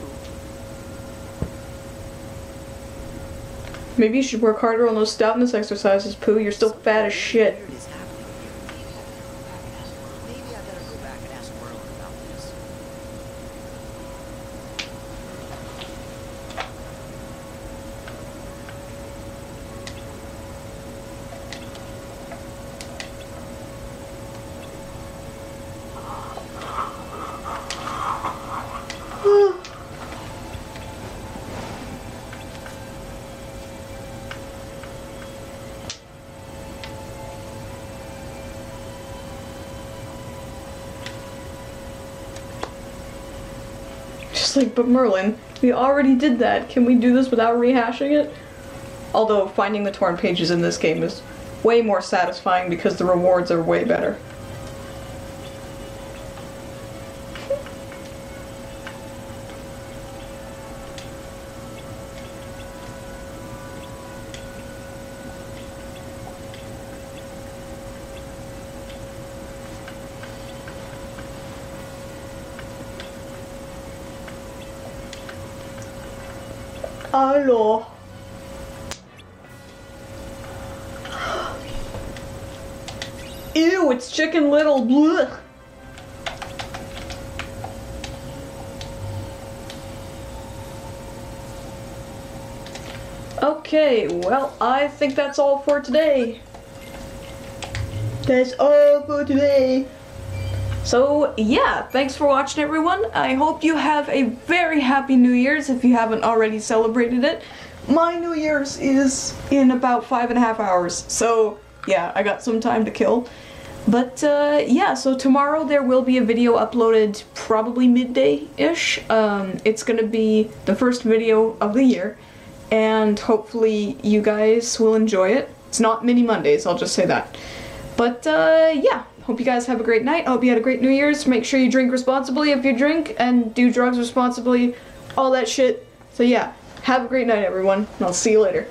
Maybe you should work harder on those stoutness exercises, Pooh. You're still fat as shit. Weird is happening. Maybe I better go back and ask Merlin about this. Just like, but Merlin, we already did that. Can we do this without rehashing it? Although finding the torn pages in this game is way more satisfying because the rewards are way better. Hello. Ew, it's Chicken Little. Blech. Okay, well, I think that's all for today. That's all for today. So, yeah, thanks for watching, everyone. I hope you have a very happy New Year's if you haven't already celebrated it. My New Year's is in about 5.5 hours, so yeah, I got some time to kill. But, yeah, so tomorrow there will be a video uploaded probably midday-ish. It's gonna be the first video of the year, and hopefully you guys will enjoy it. It's not Mini Mondays, I'll just say that. But, yeah. Hope you guys have a great night. I hope you had a great New Year's. Make sure you drink responsibly if you drink, and do drugs responsibly, all that shit. So yeah, have a great night, everyone, and I'll see you later.